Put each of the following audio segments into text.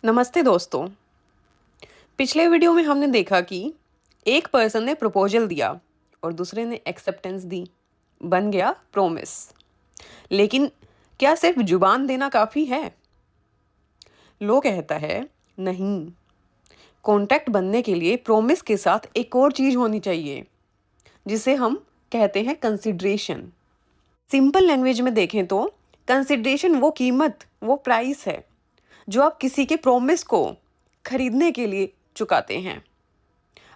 नमस्ते दोस्तों। पिछले वीडियो में हमने देखा कि एक पर्सन ने प्रपोजल दिया और दूसरे ने एक्सेप्टेंस दी। बन गया प्रॉमिस। लेकिन क्या सिर्फ जुबान देना काफ़ी है? लो कहता है नहीं। कॉन्टैक्ट बनने के लिए प्रॉमिस के साथ एक और चीज़ होनी चाहिए जिसे हम कहते हैं कंसिडरेशन। सिंपल लैंग्वेज में देखें तो कंसिडरेशन वो कीमत, वो प्राइस है जो आप किसी के प्रॉमिस को खरीदने के लिए चुकाते हैं।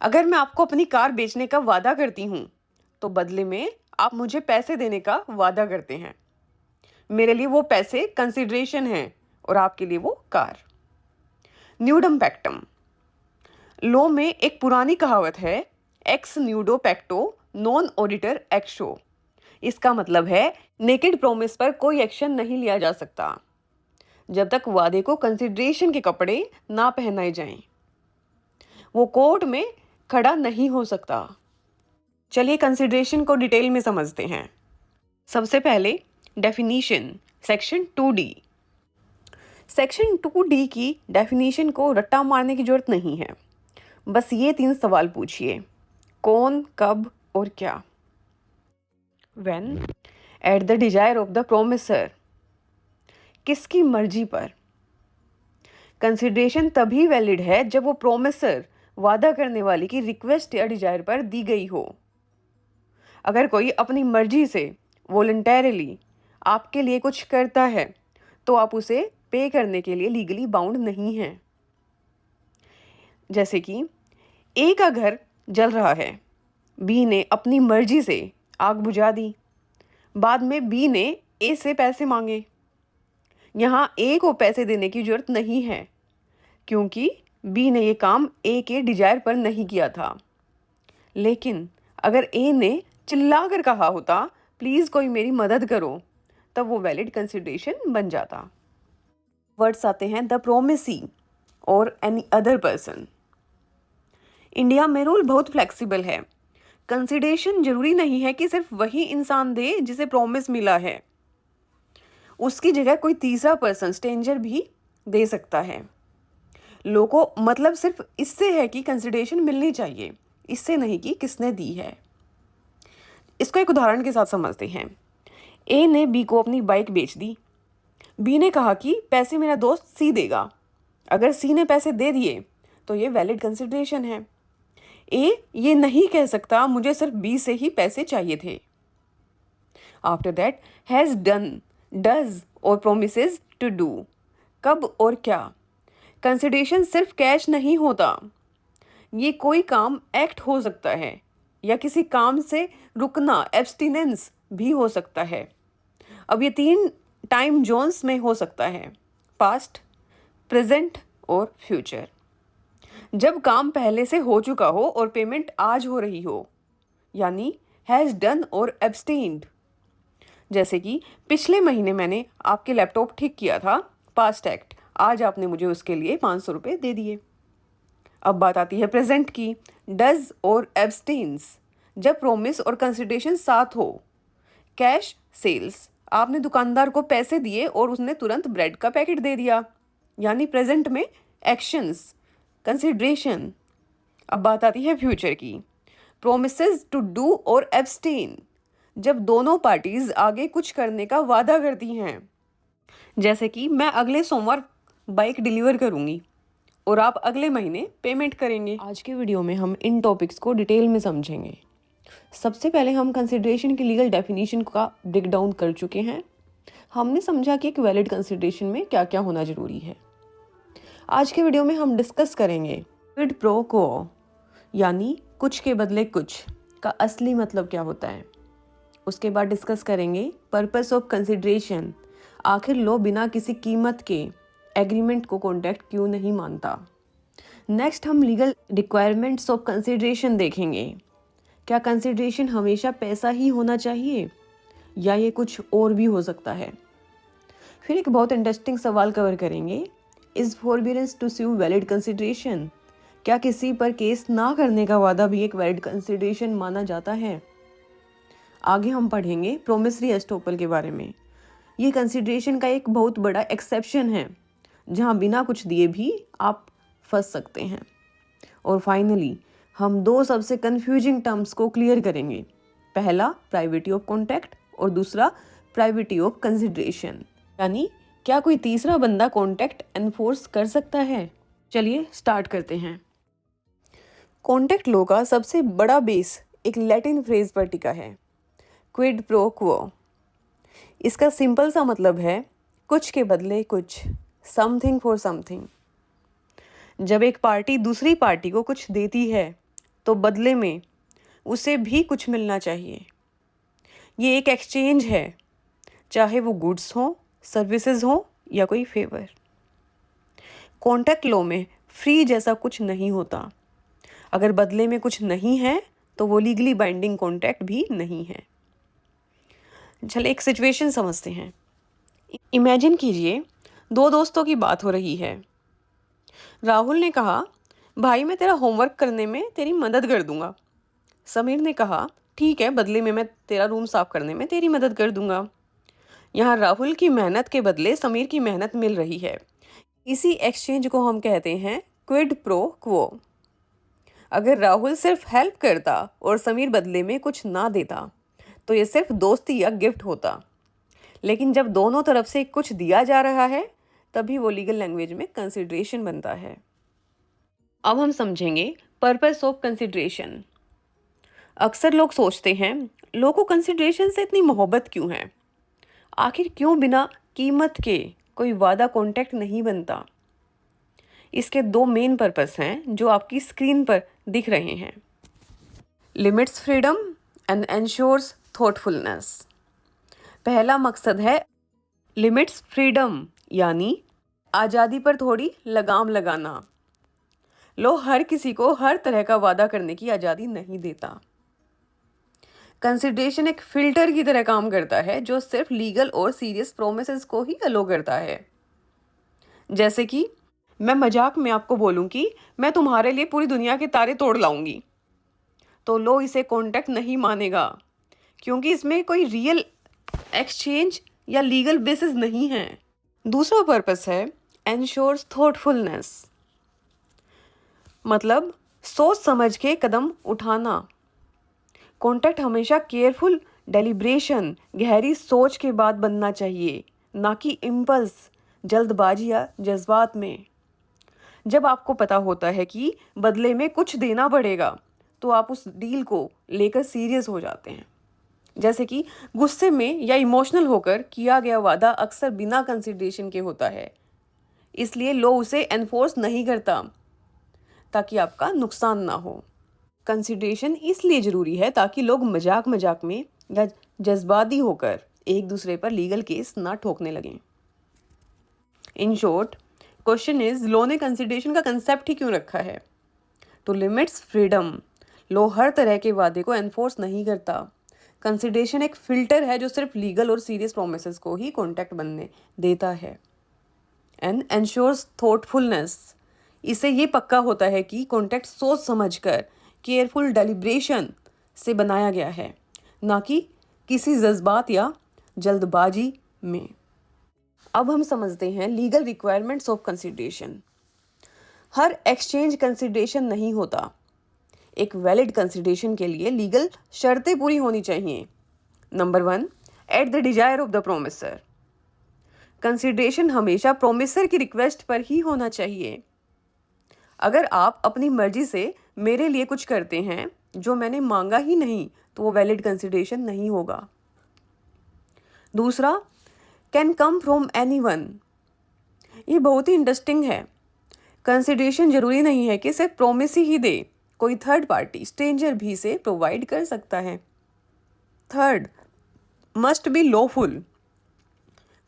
अगर मैं आपको अपनी कार बेचने का वादा करती हूँ, तो बदले में आप मुझे पैसे देने का वादा करते हैं। मेरे लिए वो पैसे कंसिडरेशन हैं और आपके लिए वो कार। न्यूडम पैक्टम। लॉ में एक पुरानी कहावत है, एक्स न्यूडो पैक्टो नॉन ऑडिटर एक्शो। इसका मतलब है नेकेड प्रॉमिस पर कोई एक्शन नहीं लिया जा सकता जब तक वादे को कंसिडरेशन के कपड़े ना पहनाए जाएं। वो कोर्ट में खड़ा नहीं हो सकता। चलिए कंसिडरेशन को डिटेल में समझते हैं। सबसे पहले definition, section 2D। Section 2D की डेफिनीशन को रट्टा मारने की जरूरत नहीं है। बस ये 3 सवाल पूछिए, कौन, कब और क्या। When, at the desire of the promisor, किसकी मर्जी पर। कंसिडरेशन तभी वैलिड है जब वो प्रोमिसर, वादा करने वाले की रिक्वेस्ट या डिजायर पर दी गई हो। अगर कोई अपनी मर्जी से वॉलंटरीली आपके लिए कुछ करता है तो आप उसे पे करने के लिए लीगली बाउंड नहीं हैं। जैसे कि ए का घर जल रहा है, बी ने अपनी मर्जी से आग बुझा दी, बाद में बी ने ए से पैसे मांगे। यहाँ ए को पैसे देने की जरूरत नहीं है क्योंकि बी ने ये काम ए के डिजायर पर नहीं किया था। लेकिन अगर ए ने चिल्लाकर कहा होता, प्लीज़ कोई मेरी मदद करो, तब वो वैलिड कंसिडरेशन बन जाता। वर्ड्स आते हैं द प्रोमिसी और एनी अदर पर्सन। इंडिया में रूल बहुत फ्लेक्सिबल है। कंसिडरेशन जरूरी नहीं है कि सिर्फ वही इंसान दे जिसे प्रॉमिस मिला है। उसकी जगह कोई तीसरा पर्सन, स्ट्रेंजर भी दे सकता है। लोगों को मतलब सिर्फ इससे है कि कंसिडरेशन मिलनी चाहिए, इससे नहीं कि किसने दी है। इसको एक उदाहरण के साथ समझते हैं। ए ने बी को अपनी बाइक बेच दी। बी ने कहा कि पैसे मेरा दोस्त सी देगा। अगर सी ने पैसे दे दिए तो ये वैलिड कंसिडरेशन है। ए ये नहीं कह सकता मुझे सिर्फ बी से ही पैसे चाहिए थे। After that, has done, does और प्रोमिसेस टू डू। कब और क्या। कंसिडरेशन सिर्फ कैश नहीं होता, ये कोई काम, एक्ट हो सकता है या किसी काम से रुकना, एब्सटिनेंस भी हो सकता है। अब ये 3 टाइम जोन्स में हो सकता है, पास्ट, प्रेजेंट और फ्यूचर। जब काम पहले से हो चुका हो और पेमेंट आज हो रही हो, यानी हैज़ डन और एब्सटेन्ड। जैसे कि पिछले महीने मैंने आपके लैपटॉप ठीक किया था, पास्ट एक्ट, आज आपने मुझे उसके लिए 500 रुपये दे दिए। अब बात आती है प्रेजेंट की, डज और एब्सटेन्स। जब प्रोमिस और कंसिडरेशन साथ हो, कैश सेल्स, आपने दुकानदार को पैसे दिए और उसने तुरंत ब्रेड का पैकेट दे दिया, यानी प्रेजेंट में एक्शंस, कंसिडरेशन। अब बात आती है फ्यूचर की, प्रोमिसेस टू डू और एब्सटेन। जब दोनों पार्टीज आगे कुछ करने का वादा करती हैं, जैसे कि मैं अगले सोमवार बाइक डिलीवर करूंगी और आप अगले महीने पेमेंट करेंगे। आज के वीडियो में हम इन टॉपिक्स को डिटेल में समझेंगे। सबसे पहले हम कंसिडरेशन की लीगल डेफिनेशन का ब्रेक डाउन कर चुके हैं। हमने समझा कि एक वैलिड कंसिडरेशन में क्या क्या होना जरूरी है। आज के वीडियो में हम डिस्कस करेंगे क्विड प्रो क्वो, यानी कुछ के बदले कुछ का असली मतलब क्या होता है। उसके बाद डिस्कस करेंगे पर्पस ऑफ कंसिडरेशन, आखिर लो बिना किसी कीमत के एग्रीमेंट को कॉन्ट्रैक्ट क्यों नहीं मानता। नेक्स्ट हम लीगल रिक्वायरमेंट्स ऑफ कंसिडरेशन देखेंगे। क्या कंसिडरेशन हमेशा पैसा ही होना चाहिए या ये कुछ और भी हो सकता है। फिर एक बहुत इंटरेस्टिंग सवाल कवर करेंगे, is forbearance to sue valid consideration. क्या किसी पर केस ना करने का वादा भी एक वैलिड कंसिडरेशन माना जाता है। आगे हम पढ़ेंगे प्रोमिसरी एस्टोपल के बारे में। ये कंसिडरेशन का एक बहुत बड़ा एक्सेप्शन है जहाँ बिना कुछ दिए भी आप फंस सकते हैं। और फाइनली हम दो सबसे कंफ्यूजिंग टर्म्स को क्लियर करेंगे। पहला प्राइवेटी ऑफ कॉन्टैक्ट और दूसरा प्राइवेटी ऑफ कंसिडरेशन, यानी क्या कोई तीसरा बंदा कॉन्टैक्ट एनफोर्स कर सकता है। चलिए स्टार्ट करते हैं। कॉन्टैक्ट लॉ का सबसे बड़ा बेस एक लैटिन फ्रेज पर टिका है, क्विड प्रो क्वो। इसका सिंपल सा मतलब है कुछ के बदले कुछ, समथिंग फॉर समथिंग। जब एक पार्टी दूसरी पार्टी को कुछ देती है तो बदले में उसे भी कुछ मिलना चाहिए। ये एक एक्सचेंज है, चाहे वो गुड्स हो, सर्विसेज हो या कोई फेवर। कॉन्ट्रैक्ट लॉ में फ्री जैसा कुछ नहीं होता। अगर बदले में कुछ नहीं है तो वो लीगली बाइंडिंग कॉन्ट्रैक्ट भी नहीं है। चलिए एक सिचुएशन समझते हैं। इमेजिन कीजिए दो दोस्तों की बात हो रही है। राहुल ने कहा, भाई मैं तेरा होमवर्क करने में तेरी मदद कर दूंगा। समीर ने कहा, ठीक है, बदले में मैं तेरा रूम साफ करने में तेरी मदद कर दूंगा। यहाँ राहुल की मेहनत के बदले समीर की मेहनत मिल रही है। इसी एक्सचेंज को हम कहते हैं क्विड प्रो क्वो। अगर राहुल सिर्फ हेल्प करता और समीर बदले में कुछ ना देता तो ये सिर्फ दोस्ती या गिफ्ट होता। लेकिन जब दोनों तरफ से कुछ दिया जा रहा है तभी वो लीगल लैंग्वेज में कंसिडरेशन बनता है। अब हम समझेंगे पर्पस ऑफ कंसिडरेशन। अक्सर लोग सोचते हैं, लोगों को कंसिडरेशन से इतनी मोहब्बत क्यों है? आखिर क्यों बिना कीमत के कोई वादा कॉन्ट्रैक्ट नहीं बनता? इसके दो मेन पर्पस हैं जो आपकी स्क्रीन पर दिख रहे हैं। Limits freedom and ensures thoughtfulness. पहला मकसद है लिमिट्स फ्रीडम, यानी आज़ादी पर थोड़ी लगाम लगाना। लो हर किसी को हर तरह का वादा करने की आज़ादी नहीं देता। कंसिडरेशन एक फिल्टर की तरह काम करता है जो सिर्फ लीगल और सीरियस प्रोमिसेस को ही अलो करता है। जैसे कि मैं मजाक में आपको बोलूं कि मैं तुम्हारे लिए पूरी दुनिया के तारे तोड़ लाऊंगी, तो लो इसे कॉन्ट्रैक्ट नहीं मानेगा, क्योंकि इसमें कोई रियल एक्सचेंज या लीगल बेसिस नहीं है। दूसरा पर्पस है एंश्योर्स थॉटफुलनेस, मतलब सोच समझ के कदम उठाना। कॉन्ट्रैक्ट हमेशा केयरफुल डेलिब्रेशन, गहरी सोच के बाद बनना चाहिए, ना कि इम्पल्स, जल्दबाजी या जज्बात में। जब आपको पता होता है कि बदले में कुछ देना पड़ेगा तो आप उस डील को लेकर सीरियस हो जाते हैं। जैसे कि गुस्से में या इमोशनल होकर किया गया वादा अक्सर बिना कंसिडरेशन के होता है, इसलिए लो उसे एनफोर्स नहीं करता ताकि आपका नुकसान ना हो। कंसिडरेशन इसलिए ज़रूरी है ताकि लोग मजाक मजाक में या जज्बाती होकर एक दूसरे पर लीगल केस ना ठोकने लगें। In short, question is, law ने कंसिडरेशन का कंसेप्ट ही क्यों रखा है? To limits freedom. लो हर तरह के वादे को एनफोर्स नहीं करता। कंसिडरेशन एक फिल्टर है जो सिर्फ लीगल और सीरियस प्रोमिसेस को ही कॉन्ट्रैक्ट बनने देता है। And ensures thoughtfulness. इससे ये पक्का होता है कि कॉन्ट्रैक्ट सोच समझकर केयरफुल डेलिब्रेशन से बनाया गया है, ना कि किसी जज्बात या जल्दबाजी में। अब हम समझते हैं legal requirements of consideration. Her exchange consideration नहीं होता। एक वैलिड कंसिडरेशन के लिए लीगल शर्तें पूरी होनी चाहिए। Number 1, at the desire of the promisor. Consideration हमेशा प्रोमिसर की रिक्वेस्ट पर ही होना चाहिए। अगर आप अपनी मर्जी से मेरे लिए कुछ करते हैं जो मैंने मांगा ही नहीं तो वो वैलिड कंसिडरेशन नहीं होगा। दूसरा, कैन कम फ्रॉम एनीवन। ये बहुत ही इंटरेस्टिंग है। कंसिडरेशन जरूरी नहीं है कि सिर्फ प्रोमिस ही दे, कोई थर्ड पार्टी स्ट्रेंजर भी से प्रोवाइड कर सकता है। Third, must be lawful.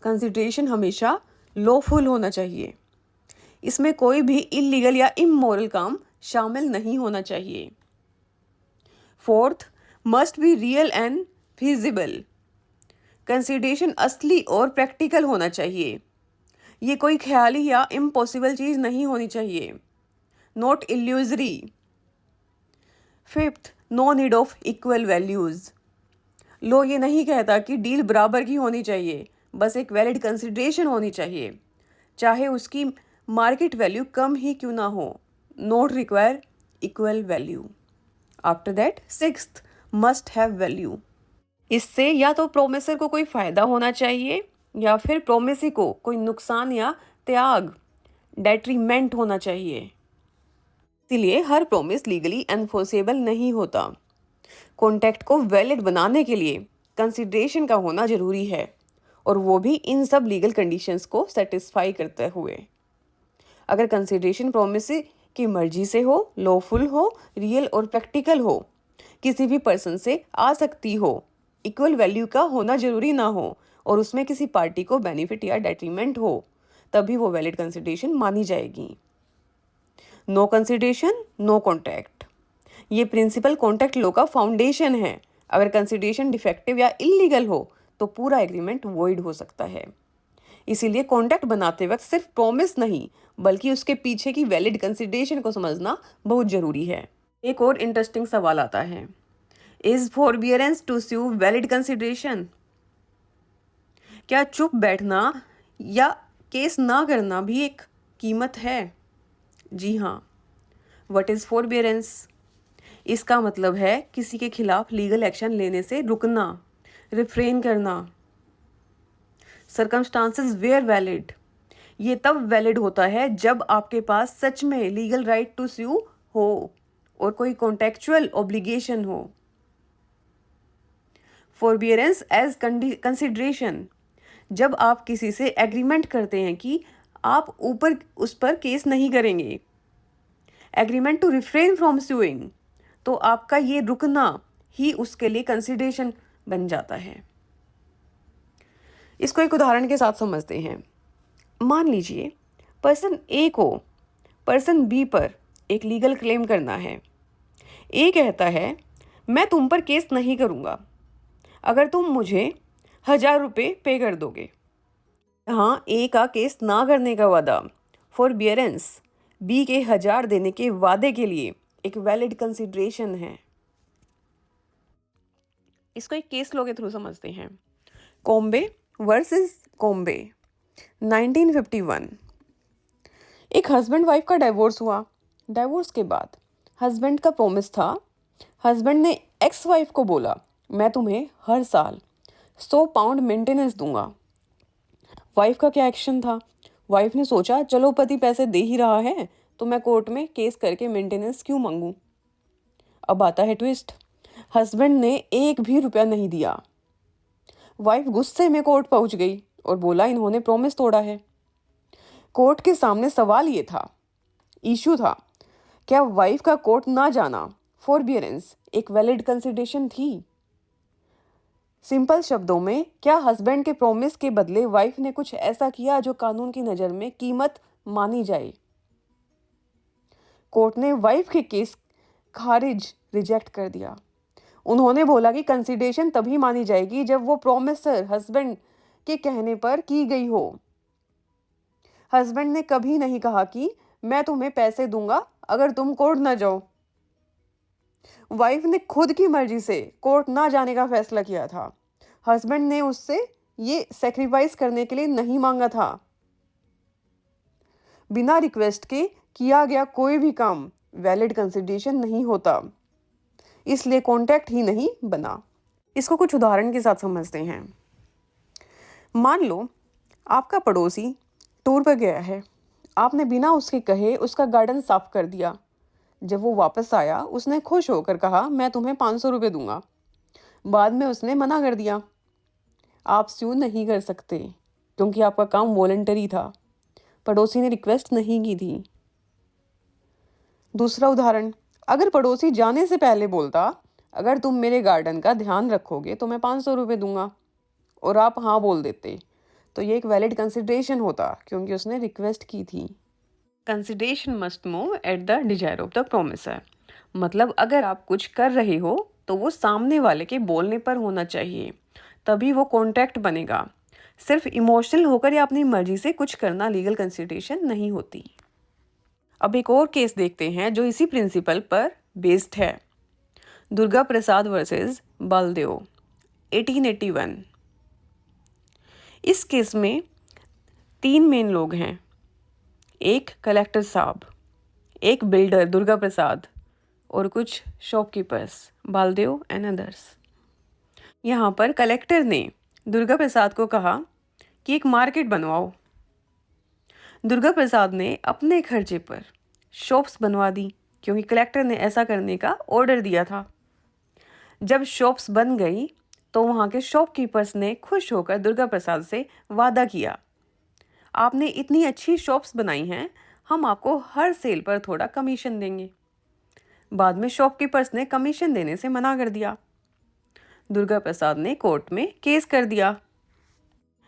Consideration हमेशा लॉफुल होना चाहिए। इसमें कोई भी इलीगल या इमोरल काम शामिल नहीं होना चाहिए। Fourth, must be real and feasible. Consideration असली और प्रैक्टिकल होना चाहिए। ये कोई ख्याली या इम्पॉसिबल चीज़ नहीं होनी चाहिए, not illusory. Fifth, no need of equal values. Law ये नहीं कहता कि डील बराबर की होनी चाहिए, बस एक वैलिड कंसिडरेशन होनी चाहिए। चाहे उसकी मार्केट वैल्यू कम ही क्यों ना हो. Note require equal value. After that sixth, must have value. इससे या तो प्रोमिसर को कोई फ़ायदा होना चाहिए या फिर प्रोमिसी को कोई नुकसान या त्याग, डेट्रीमेंट होना चाहिए. इसीलिए हर प्रोमिस लीगली एनफोर्सेबल नहीं होता. कॉन्ट्रैक्ट को वैलिड बनाने के लिए कंसिडरेशन का होना जरूरी है, और वो भी इन सब लीगल कंडीशंस को सेटिस्फाई करते हुए. अगर कंसिडरेशन प्रोमिस की मर्जी से हो, लॉफुल हो, रियल और प्रैक्टिकल हो, किसी भी पर्सन से आ सकती हो, इक्वल वैल्यू का होना जरूरी ना हो, और उसमें किसी पार्टी को बेनिफिट या डेट्रीमेंट हो, तभी वो वैलिड कंसिडरेशन मानी जाएगी. नो कंसिडरेशन नो कॉन्ट्रैक्ट, ये प्रिंसिपल कॉन्ट्रैक्ट लॉ का फाउंडेशन है. अगर कंसिडरेशन डिफेक्टिव या इलीगल हो तो पूरा एग्रीमेंट वॉइड हो सकता है. इसीलिए कॉन्ट्रैक्ट बनाते वक्त सिर्फ प्रॉमिस नहीं बल्कि उसके पीछे की वैलिड कंसिडरेशन को समझना बहुत जरूरी है. एक और इंटरेस्टिंग सवाल आता है, is forbearance to sue valid consideration? क्या चुप बैठना या केस ना करना भी एक कीमत है? जी हाँ. What is forbearance? इसका मतलब है किसी के खिलाफ लीगल एक्शन लेने से रुकना, रिफ्रेन करना. सर्कमस्टांसेस वेयर वैलिड, ये तब वैलिड होता है जब आपके पास सच में लीगल राइट टू स्यू हो और कोई कॉन्ट्रैक्चुअल ऑब्लिगेशन हो. फॉरबियरेंस एज कंसिडरेशन, जब आप किसी से एग्रीमेंट करते हैं कि आप ऊपर उस पर केस नहीं करेंगे. Agreement to refrain from sewing, तो आपका ये रुकना ही उसके लिए कंसिडरेशन बन जाता है. इसको एक उदाहरण के साथ समझते हैं. मान लीजिए पर्सन ए को पर्सन बी पर एक लीगल क्लेम करना है. ए कहता है मैं तुम पर केस नहीं करूँगा अगर तुम मुझे 1,000 रुपये पे कर दोगे. हाँ, ए का केस ना करने का वादा, फॉरबियरेंस, बी के 1,000 देने के वादे के लिए एक वैलिड कंसिडरेशन है. इसको एक केस लॉ के थ्रू समझते हैं. कॉम्बे वर्सेस कॉम्बे, 1951. एक हस्बैंड वाइफ का डाइवोर्स हुआ. डाइवोर्स के बाद हस्बैंड का प्रॉमिस था, हस्बैंड ने एक्स वाइफ को बोला मैं तुम्हें हर साल 100 पाउंड मेंटेनेंस दूंगा. वाइफ का क्या एक्शन था? वाइफ ने सोचा चलो पति पैसे दे ही रहा है तो मैं कोर्ट में केस करके मेंटेनेंस क्यों मांगूं. अब आता है ट्विस्ट, हस्बैंड ने एक भी रुपया नहीं दिया. वाइफ गुस्से में कोर्ट पहुंच गई और बोला इन्होंने प्रॉमिस तोड़ा है. कोर्ट के सामने सवाल ये था, इशू था, क्या वाइफ का कोर्ट ना जाना, फॉरबियरेंस, एक वैलिड कंसिडरेशन थी? सिंपल शब्दों में, क्या हस्बैंड के प्रॉमिस के बदले वाइफ ने कुछ ऐसा किया जो कानून की नज़र में कीमत मानी जाए? कोर्ट ने वाइफ के केस खारिज, रिजेक्ट कर दिया. उन्होंने बोला कि कंसिडरेशन तभी मानी जाएगी जब वो प्रॉमिसर हस्बैंड के कहने पर की गई हो. हस्बैंड ने कभी नहीं कहा कि मैं तुम्हें पैसे दूंगा अगर तुम कोर्ट ना जाओ. वाइफ ने खुद की मर्जी से कोर्ट ना जाने का फैसला किया था. हस्बैंड ने उससे ये सेक्रीफाइस करने के लिए नहीं मांगा था. बिना रिक्वेस्ट के किया गया कोई भी काम वैलिड कंसिडरेशन नहीं होता, इसलिए कॉन्ट्रैक्ट ही नहीं बना. इसको कुछ उदाहरण के साथ समझते हैं. मान लो आपका पड़ोसी टूर पर गया है. आपने बिना उसके कहे उसका गार्डन साफ कर दिया. जब वो वापस आया उसने खुश होकर कहा मैं तुम्हें 500 रुपये दूंगा. बाद में उसने मना कर दिया. आप स्यू नहीं कर सकते क्योंकि आपका काम वॉलंटरी था, पड़ोसी ने रिक्वेस्ट नहीं की थी. दूसरा उदाहरण, अगर पड़ोसी जाने से पहले बोलता अगर तुम मेरे गार्डन का ध्यान रखोगे तो मैं 500 रुपये दूंगा, और आप हाँ बोल देते, तो ये एक वैलिड कंसिडरेशन होता क्योंकि उसने रिक्वेस्ट की थी. Consideration must move at the desire of the promisor, मतलब अगर आप कुछ कर रहे हो तो वो सामने वाले के बोलने पर होना चाहिए, तभी वो कॉन्ट्रैक्ट बनेगा. सिर्फ इमोशनल होकर या अपनी मर्जी से कुछ करना लीगल कंसिडरेशन नहीं होती. अब एक और केस देखते हैं जो इसी प्रिंसिपल पर बेस्ड है. दुर्गा प्रसाद वर्सेस बलदेव, 1881. इस केस में तीन मेन लोग हैं, एक कलेक्टर साहब, एक बिल्डर दुर्गा प्रसाद और कुछ शॉपकीपर्स बालदेव एंड अदर्स। यहाँ पर कलेक्टर ने दुर्गा प्रसाद को कहा कि एक मार्केट बनवाओ। दुर्गा प्रसाद ने अपने खर्चे पर शॉप्स बनवा दी क्योंकि कलेक्टर ने ऐसा करने का ऑर्डर दिया था। जब शॉप्स बन गई तो वहाँ के शॉपकीपर्स ने खुश होकर दुर्गा प्रसाद से वादा किया, आपने इतनी अच्छी शॉप्स बनाई हैं, हम आपको हर सेल पर थोड़ा कमीशन देंगे। बाद में शॉपकीपर्स ने कमीशन देने से मना कर दिया। दुर्गा प्रसाद ने कोर्ट में केस कर दिया।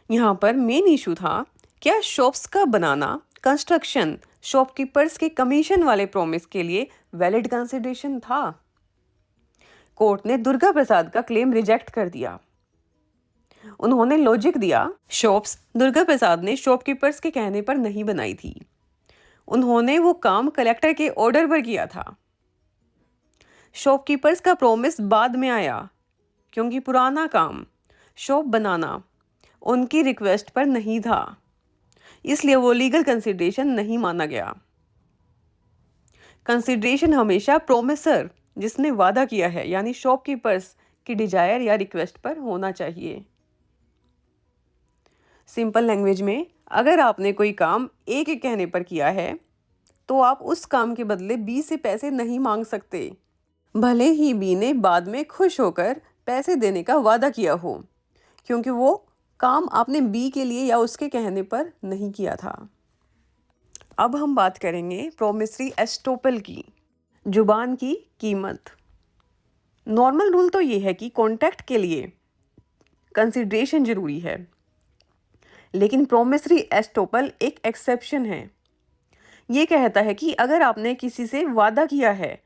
यहाँ पर मेन इशू था, क्या शॉप्स का बनाना, कंस्ट्रक्शन शॉपकीपर्स के कमीशन वाले प्रॉमिस के लिए वैलिड कंसिडरेशन था? कोर्ट ने दुर्गा प्रसाद का क्लेम रिजेक्ट कर दिया। उन्होंने लॉजिक दिया, शॉप्स दुर्गा प्रसाद ने शॉपकीपर्स के कहने पर नहीं बनाई थी, उन्होंने वो काम कलेक्टर के ऑर्डर पर किया था। शॉपकीपर्स का प्रॉमिस बाद में आया क्योंकि पुराना काम शॉप बनाना उनकी रिक्वेस्ट पर नहीं था, इसलिए वो लीगल कंसिडरेशन नहीं माना गया। कंसिडरेशन हमेशा प्रोमिसर जिसने वादा किया है यानी शॉपकीपर्स की डिजायर या रिक्वेस्ट पर होना चाहिए। सिंपल लैंग्वेज में, अगर आपने कोई काम ए के कहने पर किया है तो आप उस काम के बदले बी से पैसे नहीं मांग सकते, भले ही बी ने बाद में खुश होकर पैसे देने का वादा किया हो, क्योंकि वो काम आपने बी के लिए या उसके कहने पर नहीं किया था। अब हम बात करेंगे प्रोमिसरी एस्टोपल की, जुबान की कीमत। नॉर्मल रूल तो ये है कि कॉन्ट्रैक्ट के लिए कंसिडरेशन जरूरी है, लेकिन प्रोमिसरी एस्टोपल एक एक्सेप्शन है। ये कहता है कि अगर आपने किसी से वादा किया है,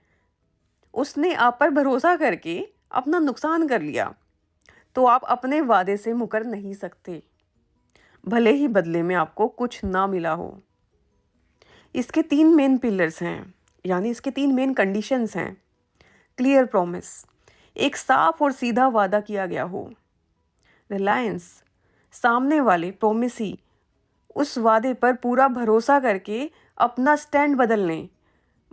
उसने आप पर भरोसा करके अपना नुकसान कर लिया, तो आप अपने वादे से मुकर नहीं सकते, भले ही बदले में आपको कुछ ना मिला हो। इसके तीन मेन पिलर्स हैं, यानी इसके तीन मेन कंडीशंस हैं। क्लियर प्रॉमिस, एक साफ और सीधा वादा किया गया हो। रिलायंस, सामने वाले प्रोमिसी उस वादे पर पूरा भरोसा करके अपना स्टैंड बदल लें,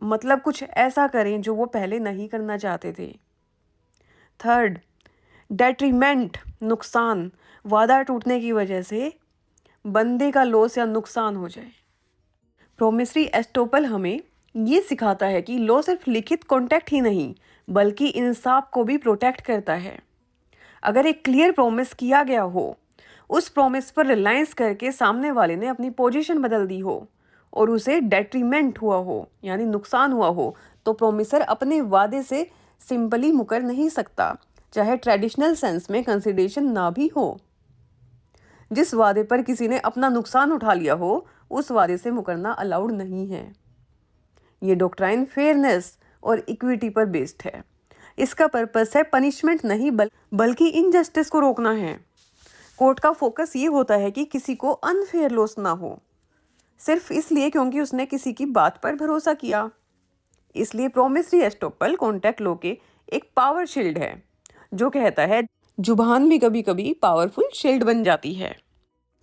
मतलब कुछ ऐसा करें जो वो पहले नहीं करना चाहते थे। थर्ड, डेट्रीमेंट, नुकसान, वादा टूटने की वजह से बंदे का लॉस या नुकसान हो जाए। प्रोमिसरी एस्टोपल हमें ये सिखाता है कि लॉ सिर्फ लिखित कॉन्ट्रैक्ट ही नहीं बल्कि इंसाफ को भी प्रोटेक्ट करता है। अगर एक क्लियर प्रॉमिस किया गया हो, उस प्रॉमिस पर रिलायंस करके सामने वाले ने अपनी पोजीशन बदल दी हो और उसे डेट्रीमेंट हुआ हो यानी नुकसान हुआ हो, तो प्रोमिसर अपने वादे से सिंपली मुकर नहीं सकता, चाहे ट्रेडिशनल सेंस में कंसिडरेशन ना भी हो। जिस वादे पर किसी ने अपना नुकसान उठा लिया हो, उस वादे से मुकरना अलाउड नहीं है। ये डॉक्ट्राइन फेयरनेस और इक्विटी पर बेस्ड है। इसका पर्पस है पनिशमेंट नहीं बल्कि इनजस्टिस को रोकना है। कोर्ट का फोकस ये होता है कि किसी को अनफेयर लॉस ना हो, सिर्फ इसलिए क्योंकि उसने किसी की बात पर भरोसा किया। इसलिए प्रोमिसरी एस्टोपल कॉन्ट्रैक्ट लॉ के एक पावर शील्ड है, जो कहता है जुबान भी कभी कभी पावरफुल शील्ड बन जाती है।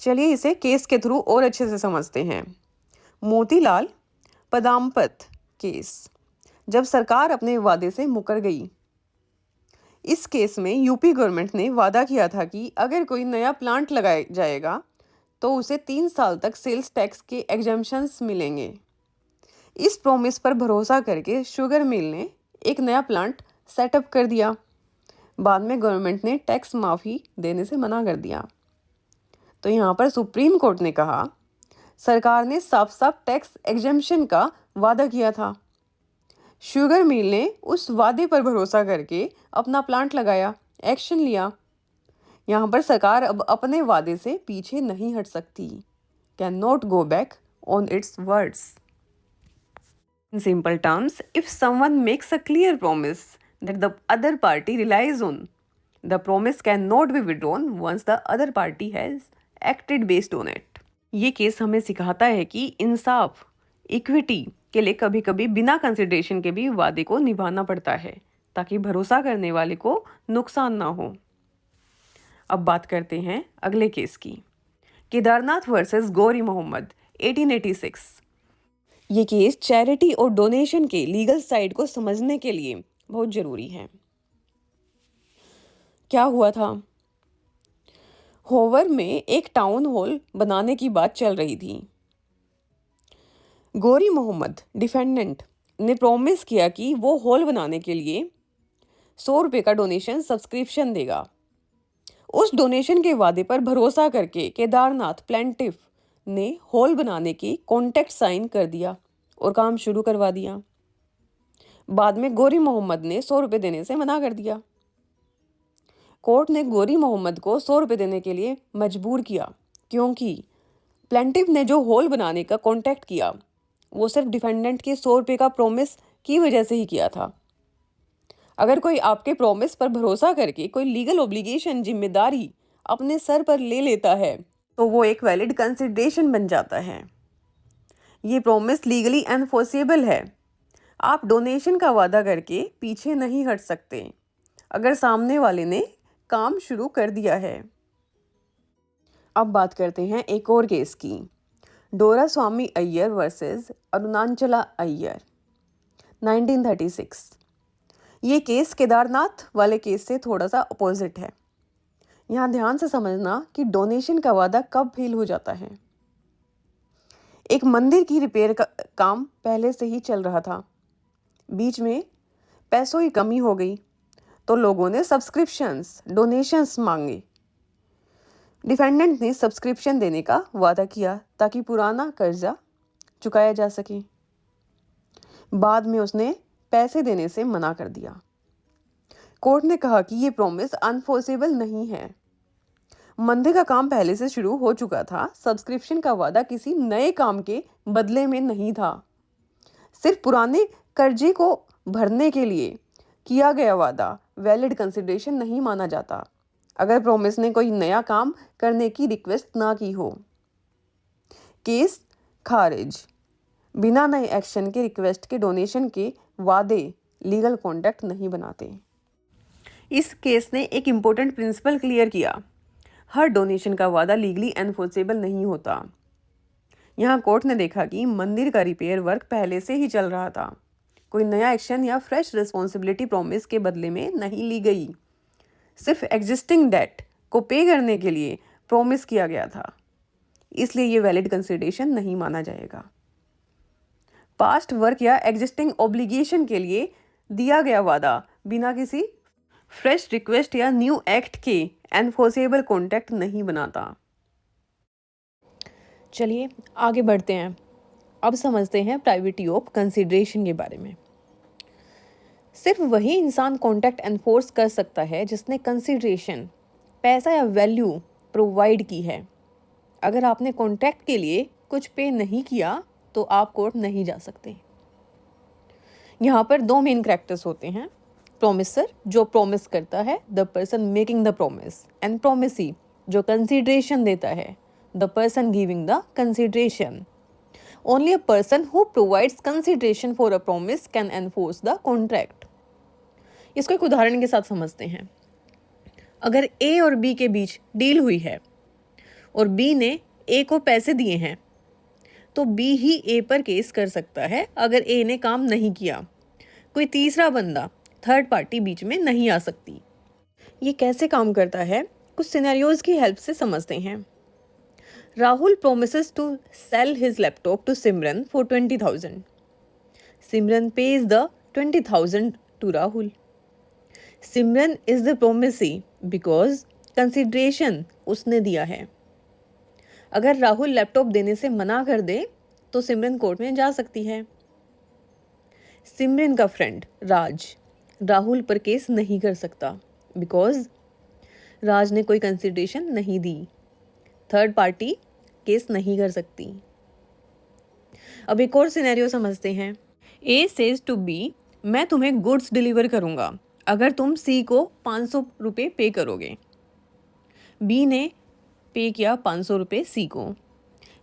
चलिए इसे केस के थ्रू और अच्छे से समझते हैं। मोतीलाल पदाम्पत केस, जब सरकार अपने वादे से मुकर गई। इस केस में यूपी गवर्नमेंट ने वादा किया था कि अगर कोई नया प्लांट लगाया जाएगा तो उसे 3 साल तक सेल्स टैक्स के एग्जम्पशंस मिलेंगे। इस प्रॉमिस पर भरोसा करके शुगर मिल ने एक नया प्लांट सेटअप कर दिया। बाद में गवर्नमेंट ने टैक्स माफ़ी देने से मना कर दिया। तो यहाँ पर सुप्रीम कोर्ट ने कहा, सरकार ने साफ साफ टैक्स एग्जम्पशन का वादा किया था। शुगर मिल ने उस वादे पर भरोसा करके अपना प्लांट लगाया, एक्शन लिया। यहाँ पर सरकार अब अपने वादे से पीछे नहीं हट सकती, can not go back on it's words. In simple terms, if someone makes a clear promise that the other party relies on, the promise cannot be withdrawn once the other party has acted based on it. ये case हमें सिखाता है कि इंसाफ, equity के लिए कभी कभी बिना कंसिडरेशन के भी वादे को निभाना पड़ता है ताकि भरोसा करने वाले को नुकसान ना हो। अब बात करते हैं अगले केस की। केदारनाथ वर्सेस गौरी मोहम्मद 1886। ये केस चैरिटी और डोनेशन के लीगल साइड को समझने के लिए बहुत जरूरी है। क्या हुआ था? होवर में एक टाउन हॉल बनाने की बात चल रही थी। गौरी मोहम्मद डिफेंडेंट ने प्रॉमिस किया कि वो हॉल बनाने के लिए 100 रुपये का डोनेशन सब्सक्रिप्शन देगा। उस डोनेशन के वादे पर भरोसा करके केदारनाथ प्लेंटिफ ने हॉल बनाने की कॉन्ट्रैक्ट साइन कर दिया और काम शुरू करवा दिया। बाद में गौरी मोहम्मद ने 100 रुपये देने से मना कर दिया। कोर्ट ने गौरी मोहम्मद को 100 रुपये देने के लिए मजबूर किया, क्योंकि प्लेंटिफ ने जो हॉल बनाने का कॉन्ट्रैक्ट किया वो सिर्फ डिफेंडेंट के 100 रुपये का प्रॉमिस की वजह से ही किया था। अगर कोई आपके प्रॉमिस पर भरोसा करके कोई लीगल ऑब्लिगेशन, जिम्मेदारी अपने सर पर ले लेता है तो वो एक वैलिड कंसिडरेशन बन जाता है। ये प्रॉमिस लीगली एनफोर्सेबल है। आप डोनेशन का वादा करके पीछे नहीं हट सकते अगर सामने वाले ने काम शुरू कर दिया है। अब बात करते हैं एक और केस की, डोरा स्वामी अय्यर वर्सेस अरुणाचला अय्यर 1936। ये केस केदारनाथ वाले केस से थोड़ा सा अपोजिट है। यहाँ ध्यान से समझना कि डोनेशन का वादा कब फेल हो जाता है। एक मंदिर की रिपेयर का काम पहले से ही चल रहा था, बीच में पैसों की कमी हो गई तो लोगों ने सब्सक्रिप्शंस, डोनेशंस मांगे। डिफेंडेंट ने सब्सक्रिप्शन देने का वादा किया ताकि पुराना कर्जा चुकाया जा सके। बाद में उसने पैसे देने से मना कर दिया। कोर्ट ने कहा कि ये प्रॉमिस अनफोर्सेबल नहीं है। मंदिर का काम पहले से शुरू हो चुका था। सब्सक्रिप्शन का वादा किसी नए काम के बदले में नहीं था। सिर्फ पुराने कर्जे को भरने के लिए किया गया वादा वैलिड कंसिडरेशन नहीं माना जाता अगर प्रॉमिस ने कोई नया काम करने की रिक्वेस्ट ना की हो। केस खारिज। बिना नए एक्शन के रिक्वेस्ट के डोनेशन के वादे लीगल कॉन्ट्रैक्ट नहीं बनाते। इस केस ने एक इम्पोर्टेंट प्रिंसिपल क्लियर किया, हर डोनेशन का वादा लीगली एनफोर्सेबल नहीं होता। यहाँ कोर्ट ने देखा कि मंदिर का रिपेयर वर्क पहले से ही चल रहा था। कोई नया एक्शन या फ्रेश रिस्पॉन्सिबिलिटी प्रॉमिस के बदले में नहीं ली गई। सिर्फ एग्जिस्टिंग डेट को पे करने के लिए प्रॉमिस किया गया था, इसलिए ये वैलिड कंसिडरेशन नहीं माना जाएगा। पास्ट वर्क या एग्जिस्टिंग ऑब्लिगेशन के लिए दिया गया वादा बिना किसी फ्रेश रिक्वेस्ट या न्यू एक्ट के एनफोर्सेबल कॉन्ट्रैक्ट नहीं बनाता। चलिए आगे बढ़ते हैं। अब समझते हैं प्राइवेटी ऑफ कंसिडरेशन के बारे में। सिर्फ वही इंसान कॉन्ट्रैक्ट एनफोर्स कर सकता है जिसने कंसिडरेशन, पैसा या वैल्यू प्रोवाइड की है। अगर आपने कॉन्ट्रैक्ट के लिए कुछ पे नहीं किया तो आप कोर्ट नहीं जा सकते। यहाँ पर दो मेन कैरेक्टर्स होते हैं, प्रोमिसर जो प्रॉमिस करता है, the person making the promise, and promisee जो कंसिडरेशन देता है, the person giving the consideration. Only a person who provides consideration for a promise can enforce the contract. इसको एक उदाहरण के साथ समझते हैं। अगर ए और बी के बीच डील हुई है और बी ने ए को पैसे दिए हैं तो बी ही ए पर केस कर सकता है अगर ए ने काम नहीं किया। कोई तीसरा बंदा, थर्ड पार्टी बीच में नहीं आ सकती। ये कैसे काम करता है, कुछ सिनेरियोज की हेल्प से समझते हैं। Rahul promises to sell his laptop to Simran for 20,000. Simran pays the 20,000 to Rahul. Simran is the promisee because consideration उसने दिया है। अगर राहुल लैपटॉप देने से मना कर दे तो सिमरन कोर्ट में जा सकती है। सिमरन का फ्रेंड राज राहुल पर केस नहीं कर सकता बिकॉज राज ने कोई कंसिडरेशन नहीं दी। थर्ड पार्टी केस नहीं कर सकती। अब एक और सिनेरियो समझते हैं। ए सेज टू बी, मैं तुम्हें गुड्स डिलीवर करूंगा अगर तुम सी को 500 रुपये पे करोगे। बी ने पे किया 500 रुपये सी को।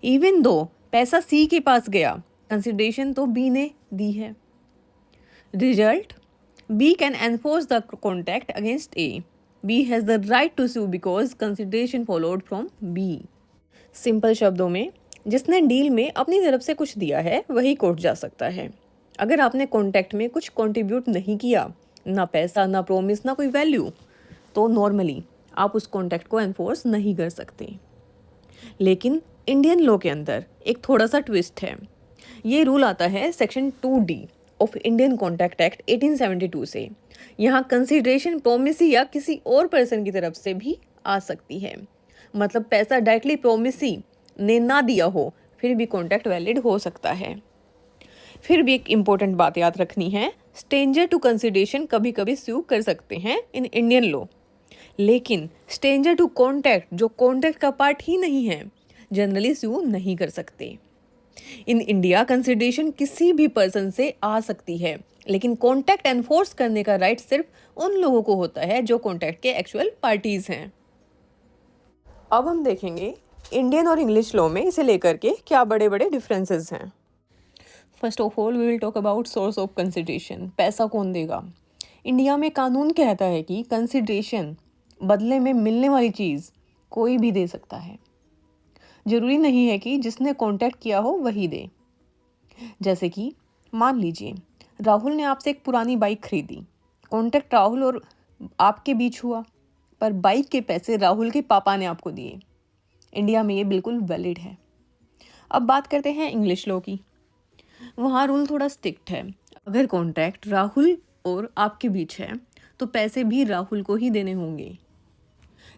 इवन दो पैसा सी के पास गया, कंसिडरेशन तो बी ने दी है। Result, B can enforce the contract against A. B has the right to sue because consideration followed from B. Simple शब्दों में, जिसने डील में अपनी तरफ से कुछ दिया है वही कोर्ट जा सकता है। अगर आपने कॉन्ट्रैक्ट में कुछ कंट्रीब्यूट नहीं किया, ना पैसा, ना प्रॉमिस, ना कोई वैल्यू, तो नॉर्मली आप उस कॉन्ट्रैक्ट को एनफोर्स नहीं कर सकते। लेकिन इंडियन लॉ के अंदर एक थोड़ा सा ट्विस्ट है। ये रूल आता है section 2D of Indian contract act 1872 से। यहाँ कंसिडरेशन प्रोमिसी या किसी और पर्सन की तरफ से भी आ सकती है। मतलब पैसा डायरेक्टली प्रोमिसी ने ना दिया हो, फिर भी कॉन्ट्रैक्ट वैलिड हो सकता है। फिर भी एक इम्पोर्टेंट बात याद रखनी है, स्ट्रेंजर टू कंसिडरेशन कभी कभी स्यू कर सकते हैं इन इंडियन लॉ, लेकिन स्ट्रेंजर टू कॉन्ट्रैक्ट जो कॉन्ट्रैक्ट का पार्ट ही नहीं है, जनरली स्यू नहीं कर सकते। इन इंडिया कंसिडरेशन किसी भी पर्सन से आ सकती है, लेकिन कॉन्ट्रैक्ट एनफोर्स करने का राइट सिर्फ उन लोगों को होता है जो कॉन्ट्रैक्ट के एक्चुअल पार्टीज हैं। अब हम देखेंगे इंडियन और इंग्लिश लॉ में इसे लेकर के क्या बड़े बड़े डिफरेंसेस हैं। First of all we will talk about source of consideration. पैसा कौन देगा? इंडिया में कानून कहता है कि कंसिडरेशन बदले में मिलने वाली चीज़ कोई भी दे सकता है। जरूरी नहीं है कि जिसने कॉन्टैक्ट किया हो वही दे। जैसे कि मान लीजिए राहुल ने आपसे एक पुरानी बाइक खरीदी, कॉन्टैक्ट राहुल और आपके बीच हुआ, पर बाइक के पैसे राहुल के पापा ने आपको दिए। इंडिया में ये बिल्कुल वैलिड है। अब बात करते हैं इंग्लिश लॉ की। वहाँ रूल थोड़ा स्ट्रिक्ट है। अगर कॉन्ट्रैक्ट राहुल और आपके बीच है तो पैसे भी राहुल को ही देने होंगे।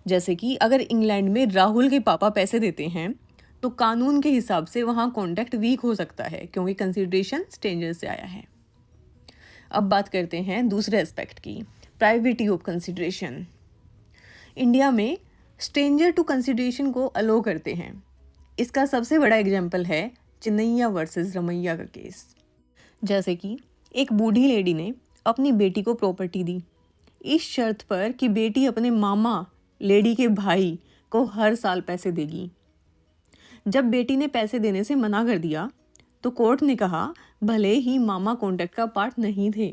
जैसे कि अगर इंग्लैंड में राहुल के पापा पैसे देते हैं तो कानून के हिसाब से वहाँ कॉन्ट्रैक्ट वीक हो सकता है, क्योंकि कंसिडरेशन स्ट्रेंजर से आया है। अब बात करते हैं दूसरे एस्पेक्ट की, प्राइवेटी ऑफ कंसिडरेशन। इंडिया में स्ट्रेंजर टू कंसिडरेशन को अलो करते हैं। इसका सबसे बड़ा एग्जाम्पल है चिन्नैया वर्सेस रमैया का केस। जैसे कि एक बूढ़ी लेडी ने अपनी बेटी को प्रॉपर्टी दी, इस शर्त पर कि बेटी अपने मामा लेडी के भाई को हर साल पैसे देगी। जब बेटी ने पैसे देने से मना कर दिया तो कोर्ट ने कहा भले ही मामा कॉन्ट्रैक्ट का पार्ट नहीं थे,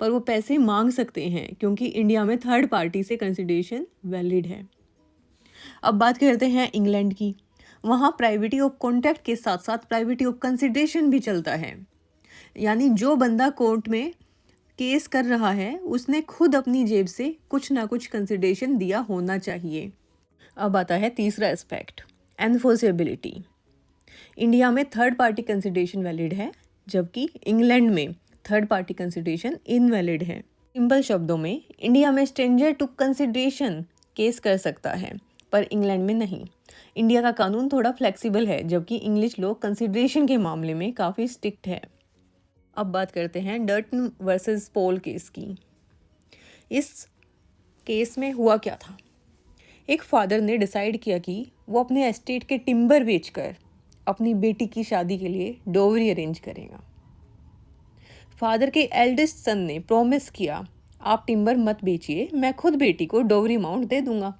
पर वो पैसे मांग सकते हैं क्योंकि इंडिया में थर्ड पार्टी से कंसिडरेशन वैलिड है। अब बात करते हैं इंग्लैंड की। वहाँ प्राइवेटी ऑफ कॉन्ट्रैक्ट के साथ साथ प्राइवेटी ऑफ कंसिडरेशन भी चलता है। यानी जो बंदा कोर्ट में केस कर रहा है उसने खुद अपनी जेब से कुछ ना कुछ कंसिडरेशन दिया होना चाहिए। अब आता है तीसरा एस्पेक्ट, एनफोर्सेबिलिटी। इंडिया में थर्ड पार्टी कंसिडरेशन वैलिड है, जबकि इंग्लैंड में थर्ड पार्टी कंसिडरेशन इनवैलिड है। सिंपल शब्दों में, इंडिया में स्ट्रेंजर टू कंसिडरेशन केस कर सकता है, पर इंग्लैंड में नहीं। इंडिया का कानून थोड़ा फ्लेक्सिबल है, जबकि इंग्लिश लॉ कंसिडरेशन के मामले में काफ़ी स्ट्रिक्ट है। अब बात करते हैं डर्टन वर्सेस पॉल केस की। इस केस में हुआ क्या था? एक फादर ने डिसाइड किया कि वो अपने एस्टेट के टिम्बर बेचकर अपनी बेटी की शादी के लिए डोवरी अरेंज करेगा। फादर के एल्डेस्ट सन ने प्रॉमिस किया आप टिम्बर मत बेचिए, मैं खुद बेटी को डोवरी अमाउंट दे दूंगा।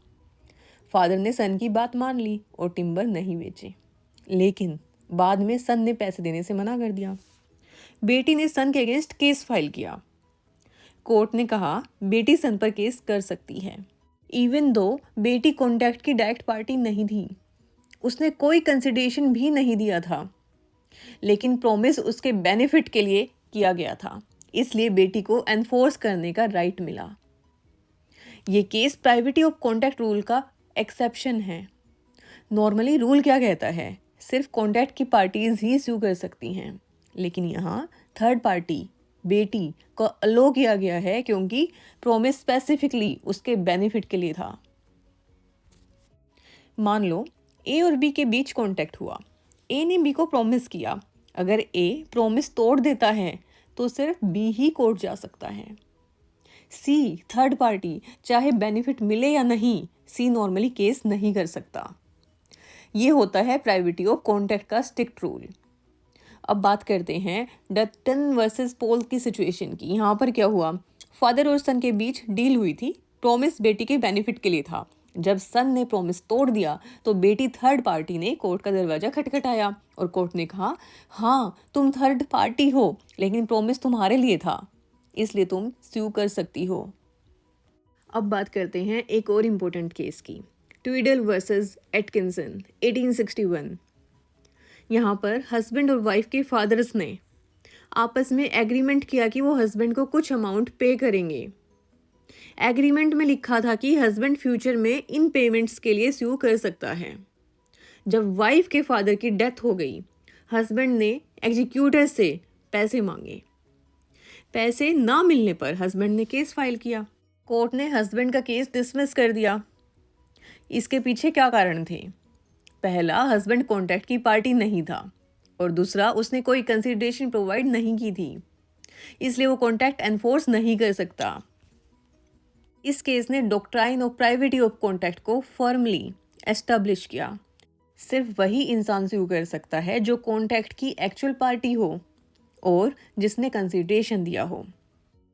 फादर ने सन की बात मान ली और टिम्बर नहीं बेचे, लेकिन बाद में सन ने पैसे देने से मना कर दिया। बेटी ने सन के अगेंस्ट केस फाइल किया। कोर्ट ने कहा बेटी सन पर केस कर सकती है, इवन दो बेटी कॉन्ट्रैक्ट की डायरेक्ट पार्टी नहीं थी, उसने कोई कंसिडरेशन भी नहीं दिया था, लेकिन प्रॉमिस उसके बेनिफिट के लिए किया गया था, इसलिए बेटी को एनफोर्स करने का राइट मिला। ये केस प्राइवेटी ऑफ कॉन्ट्रैक्ट रूल का एक्सेप्शन है। नॉर्मली रूल क्या कहता है, सिर्फ कॉन्ट्रैक्ट की पार्टीज ही सू कर सकती हैं, लेकिन यहाँ थर्ड पार्टी बेटी को अलो किया गया है क्योंकि प्रॉमिस स्पेसिफिकली उसके बेनिफिट के लिए था। मान लो ए और बी के बीच कॉन्टैक्ट हुआ। ए ने बी को प्रॉमिस किया, अगर ए प्रॉमिस तोड़ देता है तो सिर्फ बी ही कोर्ट जा सकता है। सी थर्ड पार्टी चाहे बेनिफिट मिले या नहीं, सी नॉर्मली केस नहीं कर सकता। ये होता है प्राइवेटी ऑफ कॉन्ट्रैक्ट का स्ट्रिक्ट रूल। अब बात करते हैं डटन वर्सेस पॉल की सिचुएशन की। यहाँ पर क्या हुआ, फादर और सन के बीच डील हुई थी, प्रॉमिस बेटी के बेनिफिट के लिए था। जब सन ने प्रॉमिस तोड़ दिया तो बेटी थर्ड पार्टी ने कोर्ट का दरवाजा खटखटाया और कोर्ट ने कहा हाँ तुम थर्ड पार्टी हो, लेकिन प्रॉमिस तुम्हारे लिए था, इसलिए तुम स्यू कर सकती हो। अब बात करते हैं एक और इम्पोर्टेंट केस की, ट्विडल वर्सेस एटकिंसन 1861। यहाँ पर हस्बैंड और वाइफ के फादर्स ने आपस में एग्रीमेंट किया कि वो हस्बैंड को कुछ अमाउंट पे करेंगे। एग्रीमेंट में लिखा था कि हस्बैंड फ्यूचर में इन पेमेंट्स के लिए स्यू कर सकता है। जब वाइफ के फादर की डेथ हो गई, हस्बैंड ने एग्जीक्यूटर से पैसे मांगे। पैसे ना मिलने पर हस्बैंड ने केस फाइल किया। कोर्ट ने हस्बैंड का केस डिसमिस कर दिया। इसके पीछे क्या कारण थे? पहला, हस्बैंड कॉन्ट्रैक्ट की पार्टी नहीं था, और दूसरा, उसने कोई कंसिडरेशन प्रोवाइड नहीं की थी, इसलिए वो कॉन्ट्रैक्ट एनफोर्स नहीं कर सकता। इस केस ने डॉक्ट्राइन ऑफ प्राइवेटी ऑफ कॉन्ट्रैक्ट को फॉर्मली एस्टेब्लिश किया। सिर्फ वही इंसान स्यू कर सकता है जो कॉन्ट्रैक्ट की एक्चुअल पार्टी हो और जिसने कंसिडरेशन दिया हो।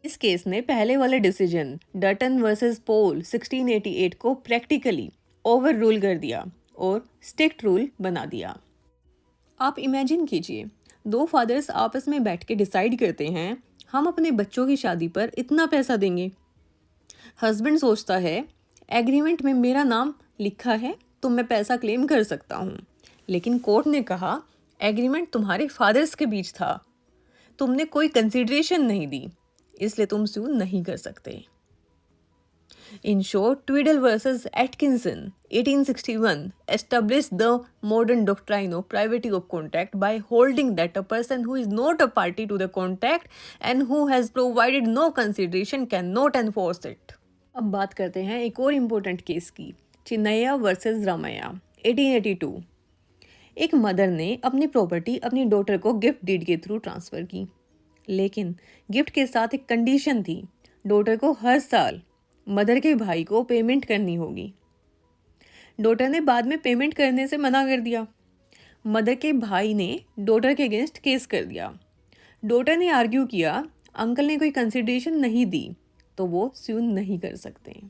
इस केस ने पहले वाले डिसीजन डटन वर्सेस पोल 1688 को प्रैक्टिकली ओवर रूल कर दिया और स्ट्रिक्ट रूल बना दिया। आप इमेजिन कीजिए, दो फादर्स आपस में बैठ के डिसाइड करते हैं हम अपने बच्चों की शादी पर इतना पैसा देंगे। हस्बैंड सोचता है एग्रीमेंट में मेरा नाम लिखा है तो मैं पैसा क्लेम कर सकता हूँ, लेकिन कोर्ट ने कहा एग्रीमेंट तुम्हारे फादर्स के बीच था, तुमने कोई कंसिडरेशन नहीं दी, इसलिए तुम स्यू नहीं कर सकते। In short, Tweedle versus Atkinson 1861 established the modern doctrine of privity of contract by holding that a person who is not a party to the contract and who has provided no consideration cannot enforce it. अब बात करते हैं एक और important case की, Chinnaiah versus Ramaiah 1882। एक mother ने अपनी प्रॉपर्टी अपनी डॉटर को गिफ्ट डीड के थ्रू ट्रांसफ़र की, लेकिन गिफ्ट के साथ एक कंडीशन थी, डॉटर को हर साल मदर के भाई को पेमेंट करनी होगी। डॉटर ने बाद में पेमेंट करने से मना कर दिया। मदर के भाई ने डॉटर के अगेंस्ट केस कर दिया। डॉटर ने आर्ग्यू किया अंकल ने कोई कंसिडरेशन नहीं दी तो वो स्यू नहीं कर सकते।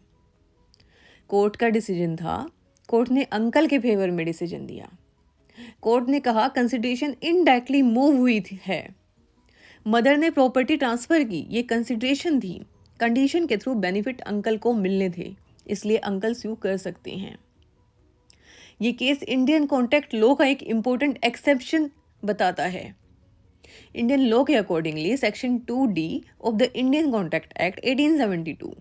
कोर्ट का डिसीजन था, कोर्ट ने अंकल के फेवर में डिसीजन दिया। कोर्ट ने कहा कंसिडरेशन इनडायरेक्टली मूव हुई है, मदर ने प्रॉपर्टी ट्रांसफ़र की, ये कंसिडरेशन थी, कंडीशन के थ्रू बेनिफिट अंकल को मिलने थे, इसलिए अंकल स्यू कर सकते हैं। ये केस इंडियन कॉन्ट्रैक्ट लॉ का एक इम्पोर्टेंट एक्सेप्शन बताता है। इंडियन लॉ के accordingly section 2D of the Indian contract act 1872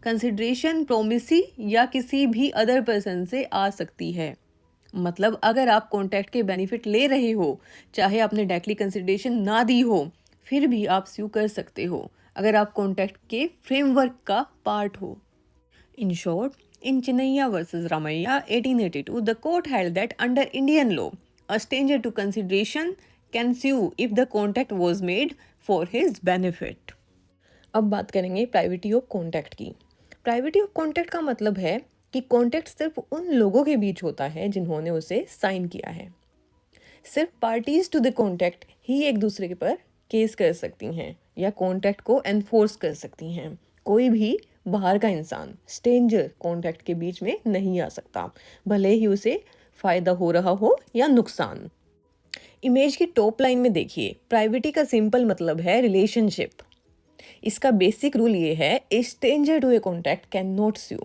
consideration promisee या किसी भी अदर पर्सन से आ सकती है। मतलब अगर आप कॉन्ट्रैक्ट के बेनिफिट ले रहे हो, चाहे आपने डायरेक्टली कंसिडरेशन ना दी हो, फिर भी आप स्यू कर सकते हो अगर आप कॉन्ट्रैक्ट के फ्रेमवर्क का पार्ट हो। In short, in Chinnaiya versus Ramaiya 1882, the court held that under Indian law, a stranger to consideration can sue if the contract was made for his benefit. अब बात करेंगे प्राइवेटी ऑफ कॉन्ट्रैक्ट की। प्राइवेटी of contract का मतलब है कि contract सिर्फ उन लोगों के बीच होता है जिन्होंने उसे साइन किया है। सिर्फ पार्टीज टू द कॉन्ट्रैक्ट ही एक दूसरे पर केस कर सकती हैं या कॉन्ट्रैक्ट को एनफोर्स कर सकती हैं। कोई भी बाहर का इंसान, स्ट्रेंजर, कॉन्ट्रैक्ट के बीच में नहीं आ सकता, भले ही उसे फ़ायदा हो रहा हो या नुकसान। इमेज की टॉप लाइन में देखिए, प्राइवेटी का सिंपल मतलब है रिलेशनशिप। इसका बेसिक रूल ये है, a stranger to a contract can not sue,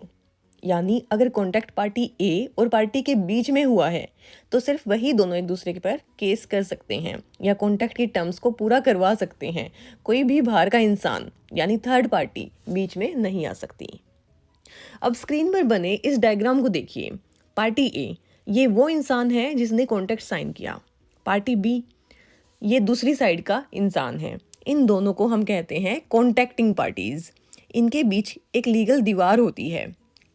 यानी अगर कॉन्ट्रैक्ट पार्टी ए और पार्टी के बीच में हुआ है तो सिर्फ वही दोनों एक दूसरे के पर केस कर सकते हैं या कॉन्ट्रैक्ट की टर्म्स को पूरा करवा सकते हैं। कोई भी बाहर का इंसान यानी थर्ड पार्टी बीच में नहीं आ सकती। अब स्क्रीन पर बने इस डायग्राम को देखिए। पार्टी ए, ये वो इंसान है जिसने कॉन्ट्रैक्ट साइन किया। पार्टी बी, ये दूसरी साइड का इंसान है। इन दोनों को हम कहते हैं कॉन्ट्रैक्टिंग पार्टीज। इनके बीच एक लीगल दीवार होती है।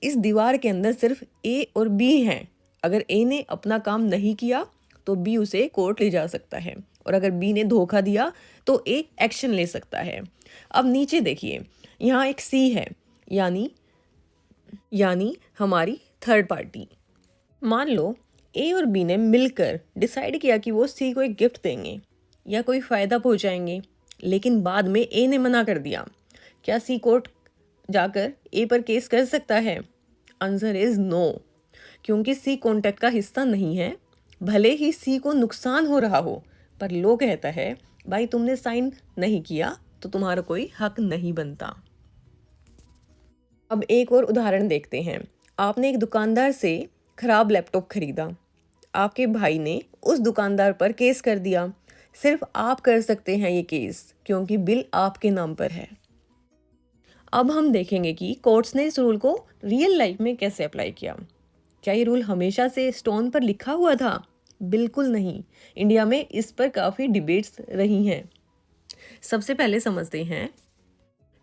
इस दीवार के अंदर सिर्फ ए और बी हैं। अगर ए ने अपना काम नहीं किया तो बी उसे कोर्ट ले जा सकता है, और अगर बी ने धोखा दिया तो ए एक्शन ले सकता है। अब नीचे देखिए, यहाँ एक सी है, यानी हमारी थर्ड पार्टी। मान लो ए और बी ने मिलकर डिसाइड किया कि वो सी को एक गिफ्ट देंगे या कोई फ़ायदा पहुँचाएंगे, लेकिन बाद में ए ने मना कर दिया। क्या सी कोर्ट जाकर ए पर केस कर सकता है? आंसर इज नो, क्योंकि सी कॉन्ट्रैक्ट का हिस्सा नहीं है। भले ही सी को नुकसान हो रहा हो, पर लॉ कहता है भाई तुमने साइन नहीं किया तो तुम्हारा कोई हक नहीं बनता। अब एक और उदाहरण देखते हैं। आपने एक दुकानदार से खराब लैपटॉप खरीदा। आपके भाई ने उस दुकानदार पर केस कर दिया। सिर्फ आप कर सकते हैं ये केस क्योंकि बिल आपके नाम पर है। अब हम देखेंगे कि कोर्ट्स ने इस रूल को रियल लाइफ में कैसे अप्लाई किया। क्या ये रूल हमेशा से स्टोन पर लिखा हुआ था? बिल्कुल नहीं। इंडिया में इस पर काफ़ी डिबेट्स रही हैं। सबसे पहले समझते हैं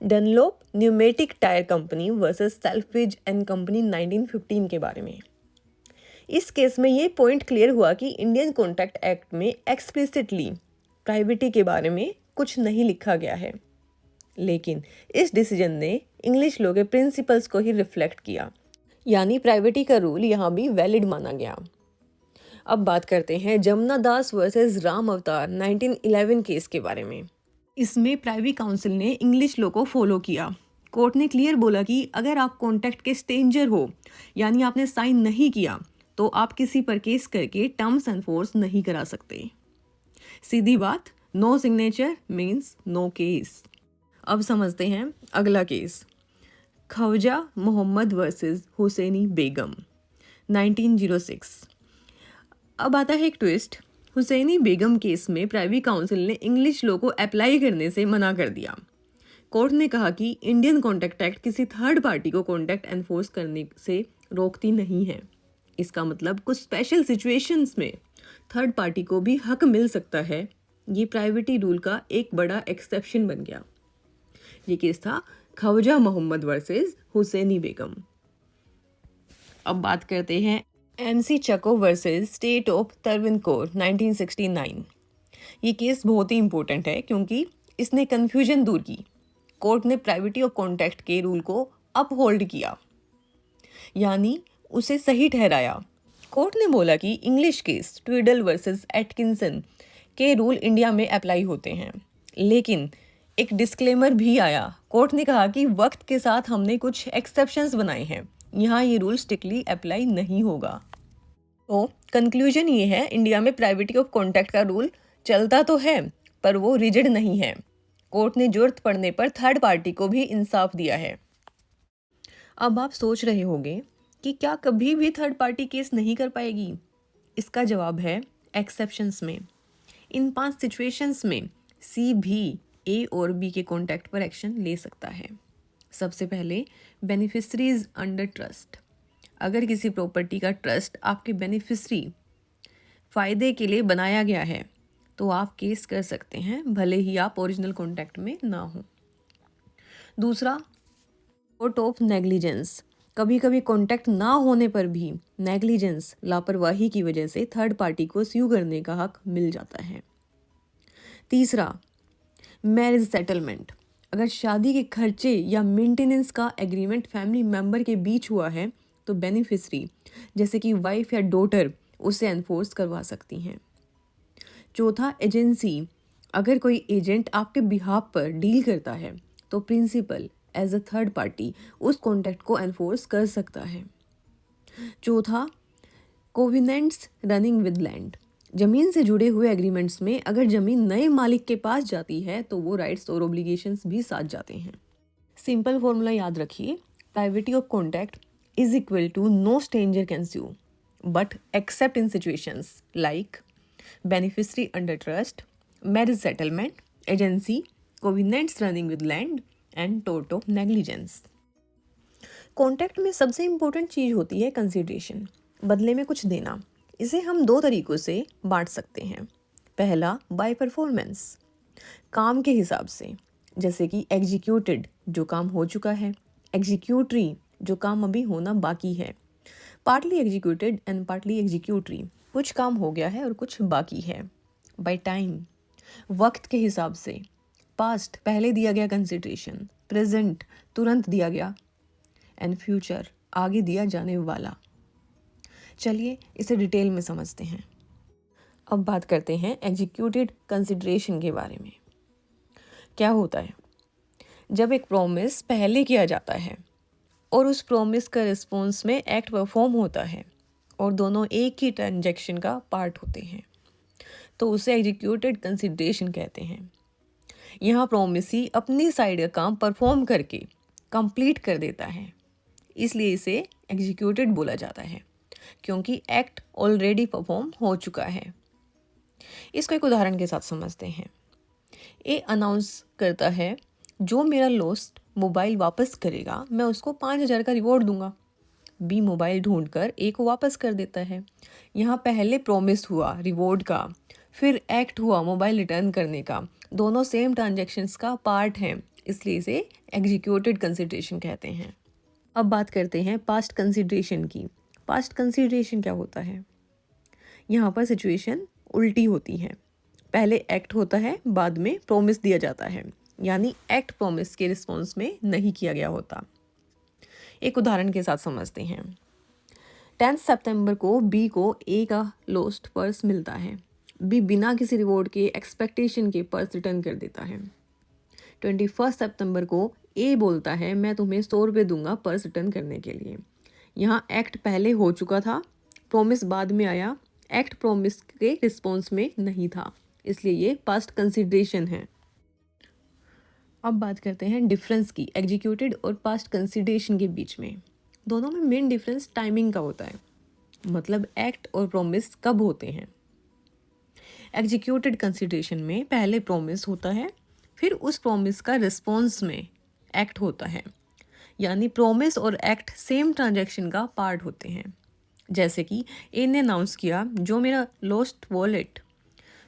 Dunlop pneumatic tyre company versus Selfridge and company 1915 के बारे में। इस केस में ये पॉइंट क्लियर हुआ कि इंडियन कॉन्ट्रैक्ट एक्ट में एक्सप्लिसिटली प्राइवेटी के बारे में कुछ नहीं लिखा गया है, लेकिन इस डिसीजन ने इंग्लिश लॉ के प्रिंसिपल्स को ही रिफ्लेक्ट किया, यानी प्राइवेटी का रूल यहाँ भी वैलिड माना गया। अब बात करते हैं जमुना दास वर्सेस राम अवतार 1911 केस के बारे में। इसमें प्राइवी काउंसिल ने इंग्लिश लॉ को फॉलो किया। कोर्ट ने क्लियर बोला कि अगर आप कॉन्ट्रैक्ट के स्ट्रेंजर हो, यानी आपने साइन नहीं किया, तो आप किसी पर केस करके टर्म्स एनफोर्स नहीं करा सकते। सीधी बात, no signature means no case. अब समझते हैं अगला केस, ख्वाजा मोहम्मद वर्सेस हुसैनी बेगम 1906। अब आता है एक ट्विस्ट। हुसैनी बेगम केस में प्राइवी काउंसिल ने इंग्लिश लॉ को अप्लाई करने से मना कर दिया। कोर्ट ने कहा कि इंडियन कॉन्ट्रैक्ट एक्ट किसी थर्ड पार्टी को कॉन्ट्रैक्ट एनफोर्स करने से रोकती नहीं है। इसका मतलब कुछ स्पेशल सिचुएशंस में थर्ड पार्टी को भी हक मिल सकता है। ये प्राइवेटी रूल का एक बड़ा एक्सेप्शन बन गया। ये केस था ख्वाजा मोहम्मद वर्सेस हुसैनी बेगम। अब बात करते हैं MC Chako versus state of तरवनकोर 1969। ये केस बहुत ही इंपॉर्टेंट है क्योंकि इसने कन्फ्यूजन दूर की। कोर्ट ने प्राइवेटी ऑफ कॉन्ट्रैक्ट के रूल को अपहोल्ड किया, यानी उसे सही ठहराया। कोर्ट ने बोला कि इंग्लिश केस ट्विडल वर्सेस एटकिंसन के रूल इंडिया में अप्लाई होते हैं, लेकिन एक डिस्क्लेमर भी आया। कोर्ट ने कहा कि वक्त के साथ हमने कुछ एक्सेप्शंस बनाए हैं, यहाँ ये रूल स्ट्रिक्टली अप्लाई नहीं होगा। तो कंक्लूजन ये है, इंडिया में प्राइवेटी ऑफ कॉन्ट्रैक्ट का रूल चलता तो है पर वो रिजिड नहीं है। कोर्ट ने जरूरत पड़ने पर थर्ड पार्टी को भी इंसाफ दिया है। अब आप सोच रहे होंगे कि क्या कभी भी थर्ड पार्टी केस नहीं कर पाएगी? इसका जवाब है एक्सेप्शंस में। इन 5 सिचुएशंस में सी भी ए और बी के कॉन्ट्रैक्ट पर एक्शन ले सकता है। सबसे पहले बेनिफिशरीज अंडर ट्रस्ट। अगर किसी प्रॉपर्टी का ट्रस्ट आपके बेनिफिशरी फ़ायदे के लिए बनाया गया है तो आप केस कर सकते हैं, भले ही आप ओरिजिनल कॉन्ट्रैक्ट में ना हो। दूसरा, कोर्ट ऑफ नेग्लिजेंस। कभी कभी कॉन्ट्रैक्ट ना होने पर भी नेग्लिजेंस लापरवाही की वजह से थर्ड पार्टी को स्यू करने का हक मिल जाता है। तीसरा, मैरिज सेटलमेंट। अगर शादी के खर्चे या मेंटेनेंस का एग्रीमेंट फैमिली मेंबर के बीच हुआ है तो बेनिफिशरी जैसे कि वाइफ या डॉटर उसे एनफोर्स करवा सकती हैं। चौथा, एजेंसी। अगर कोई एजेंट आपके बिहाफ पर डील करता है तो principal as a third party उस कॉन्ट्रैक्ट को एनफोर्स कर सकता है। चौथा, कोविनेंट्स रनिंग विद लैंड। ज़मीन से जुड़े हुए एग्रीमेंट्स में अगर ज़मीन नए मालिक के पास जाती है तो वो राइट्स और ओब्लिगेशंस भी साथ जाते हैं। सिंपल फॉर्मूला याद रखिए, privity of contract is equal to no stranger can sue but except in situations like beneficiary under trust, marriage settlement, agency, covenants running with land and tort of negligence. Contract में सबसे important चीज़ होती है consideration, बदले में कुछ देना। इसे हम 2 तरीक़ों से बांट सकते हैं। पहला, बाय परफॉर्मेंस, काम के हिसाब से, जैसे कि एग्जीक्यूटेड जो काम हो चुका है, एग्जीक्यूटरी जो काम अभी होना बाकी है, partly executed and partly executory कुछ काम हो गया है और कुछ बाकी है। बाय टाइम, वक्त के हिसाब से, पास्ट पहले दिया गया कंसिडरेशन, प्रेजेंट तुरंत दिया गया एंड फ्यूचर आगे दिया जाने वाला। चलिए इसे डिटेल में समझते हैं। अब बात करते हैं एग्जीक्यूटेड कंसिडरेशन के बारे में। क्या होता है? जब एक प्रॉमिस पहले किया जाता है और उस प्रॉमिस का रिस्पॉन्स में एक्ट परफॉर्म होता है और दोनों एक ही ट्रांजैक्शन का पार्ट होते हैं तो उसे एग्जीक्यूटेड कंसिडरेशन कहते हैं। यहाँ प्रॉमिसी अपनी साइड का काम परफॉर्म करके कंप्लीट कर देता है, इसलिए इसे एग्जीक्यूटेड बोला जाता है क्योंकि एक्ट ऑलरेडी परफॉर्म हो चुका है। इसको एक उदाहरण के साथ समझते हैं। ए अनाउंस करता है जो मेरा लॉस्ट मोबाइल वापस करेगा मैं उसको 5,000 का रिवॉर्ड दूंगा। बी मोबाइल ढूंढकर ए को वापस कर देता है। यहाँ पहले प्रॉमिस हुआ रिवॉर्ड का, फिर एक्ट हुआ मोबाइल रिटर्न करने का। दोनों सेम ट्रांजैक्शंस का पार्ट हैं, इसलिए इसे एग्जीक्यूटेड कंसिडरेशन कहते हैं। अब बात करते हैं पास्ट कंसिडरेशन की। पास्ट कंसिडरेशन क्या होता है? यहाँ पर सिचुएशन उल्टी होती है। पहले एक्ट होता है, बाद में प्रॉमिस दिया जाता है, यानी एक्ट प्रॉमिस के रिस्पॉन्स में नहीं किया गया होता। एक उदाहरण के साथ समझते हैं। 10 सितंबर को बी को ए का लॉस्ट पर्स मिलता है। बी बिना किसी रिवॉर्ड के एक्सपेक्टेशन के पर्स रिटर्न कर देता है। 21 सितंबर को ए बोलता है मैं तुम्हें 100 रुपये दूंगा पर्स रिटर्न करने के लिए। यहाँ एक्ट पहले हो चुका था, प्रॉमिस बाद में आया। एक्ट प्रॉमिस के रिस्पॉन्स में नहीं था, इसलिए ये पास्ट कंसिडरेशन है। अब बात करते हैं डिफरेंस की एग्जीक्यूटेड और पास्ट कंसिडरेशन के बीच में। दोनों में मेन डिफरेंस टाइमिंग का होता है, मतलब एक्ट और प्रॉमिस कब होते हैं। एग्जीक्यूटेड कंसिडरेशन में पहले प्रॉमिस होता है, फिर उस प्रॉमिस का रिस्पॉन्स में एक्ट होता है, यानी प्रॉमिस और एक्ट सेम ट्रांजैक्शन का पार्ट होते हैं। जैसे कि ए ने अनाउंस किया जो मेरा लॉस्ट वॉलेट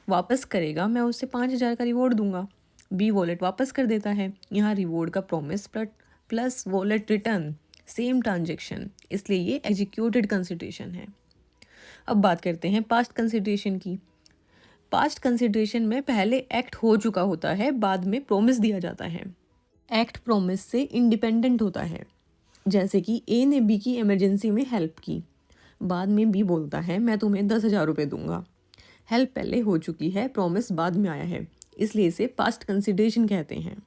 वापस करेगा मैं उसे 5,000 का रिवॉर्ड दूंगा। बी वॉलेट वापस कर देता है। यहाँ रिवॉर्ड का promise plus wallet return same transaction, इसलिए ये एग्जीक्यूटेड कंसिडरेशन है। अब बात करते हैं पास्ट कंसिडरेशन की। पास्ट कंसिडरेशन में पहले एक्ट हो चुका होता है, बाद में प्रॉमिस दिया जाता है। एक्ट प्रॉमिस से इंडिपेंडेंट होता है। जैसे कि ए ने बी की इमरजेंसी में हेल्प की, बाद में बी बोलता है मैं तुम्हें 10,000 रुपये दूंगा। हेल्प पहले हो चुकी है, प्रॉमिस बाद में आया है, इसलिए इसे पास्ट कंसिडरेशन कहते हैं।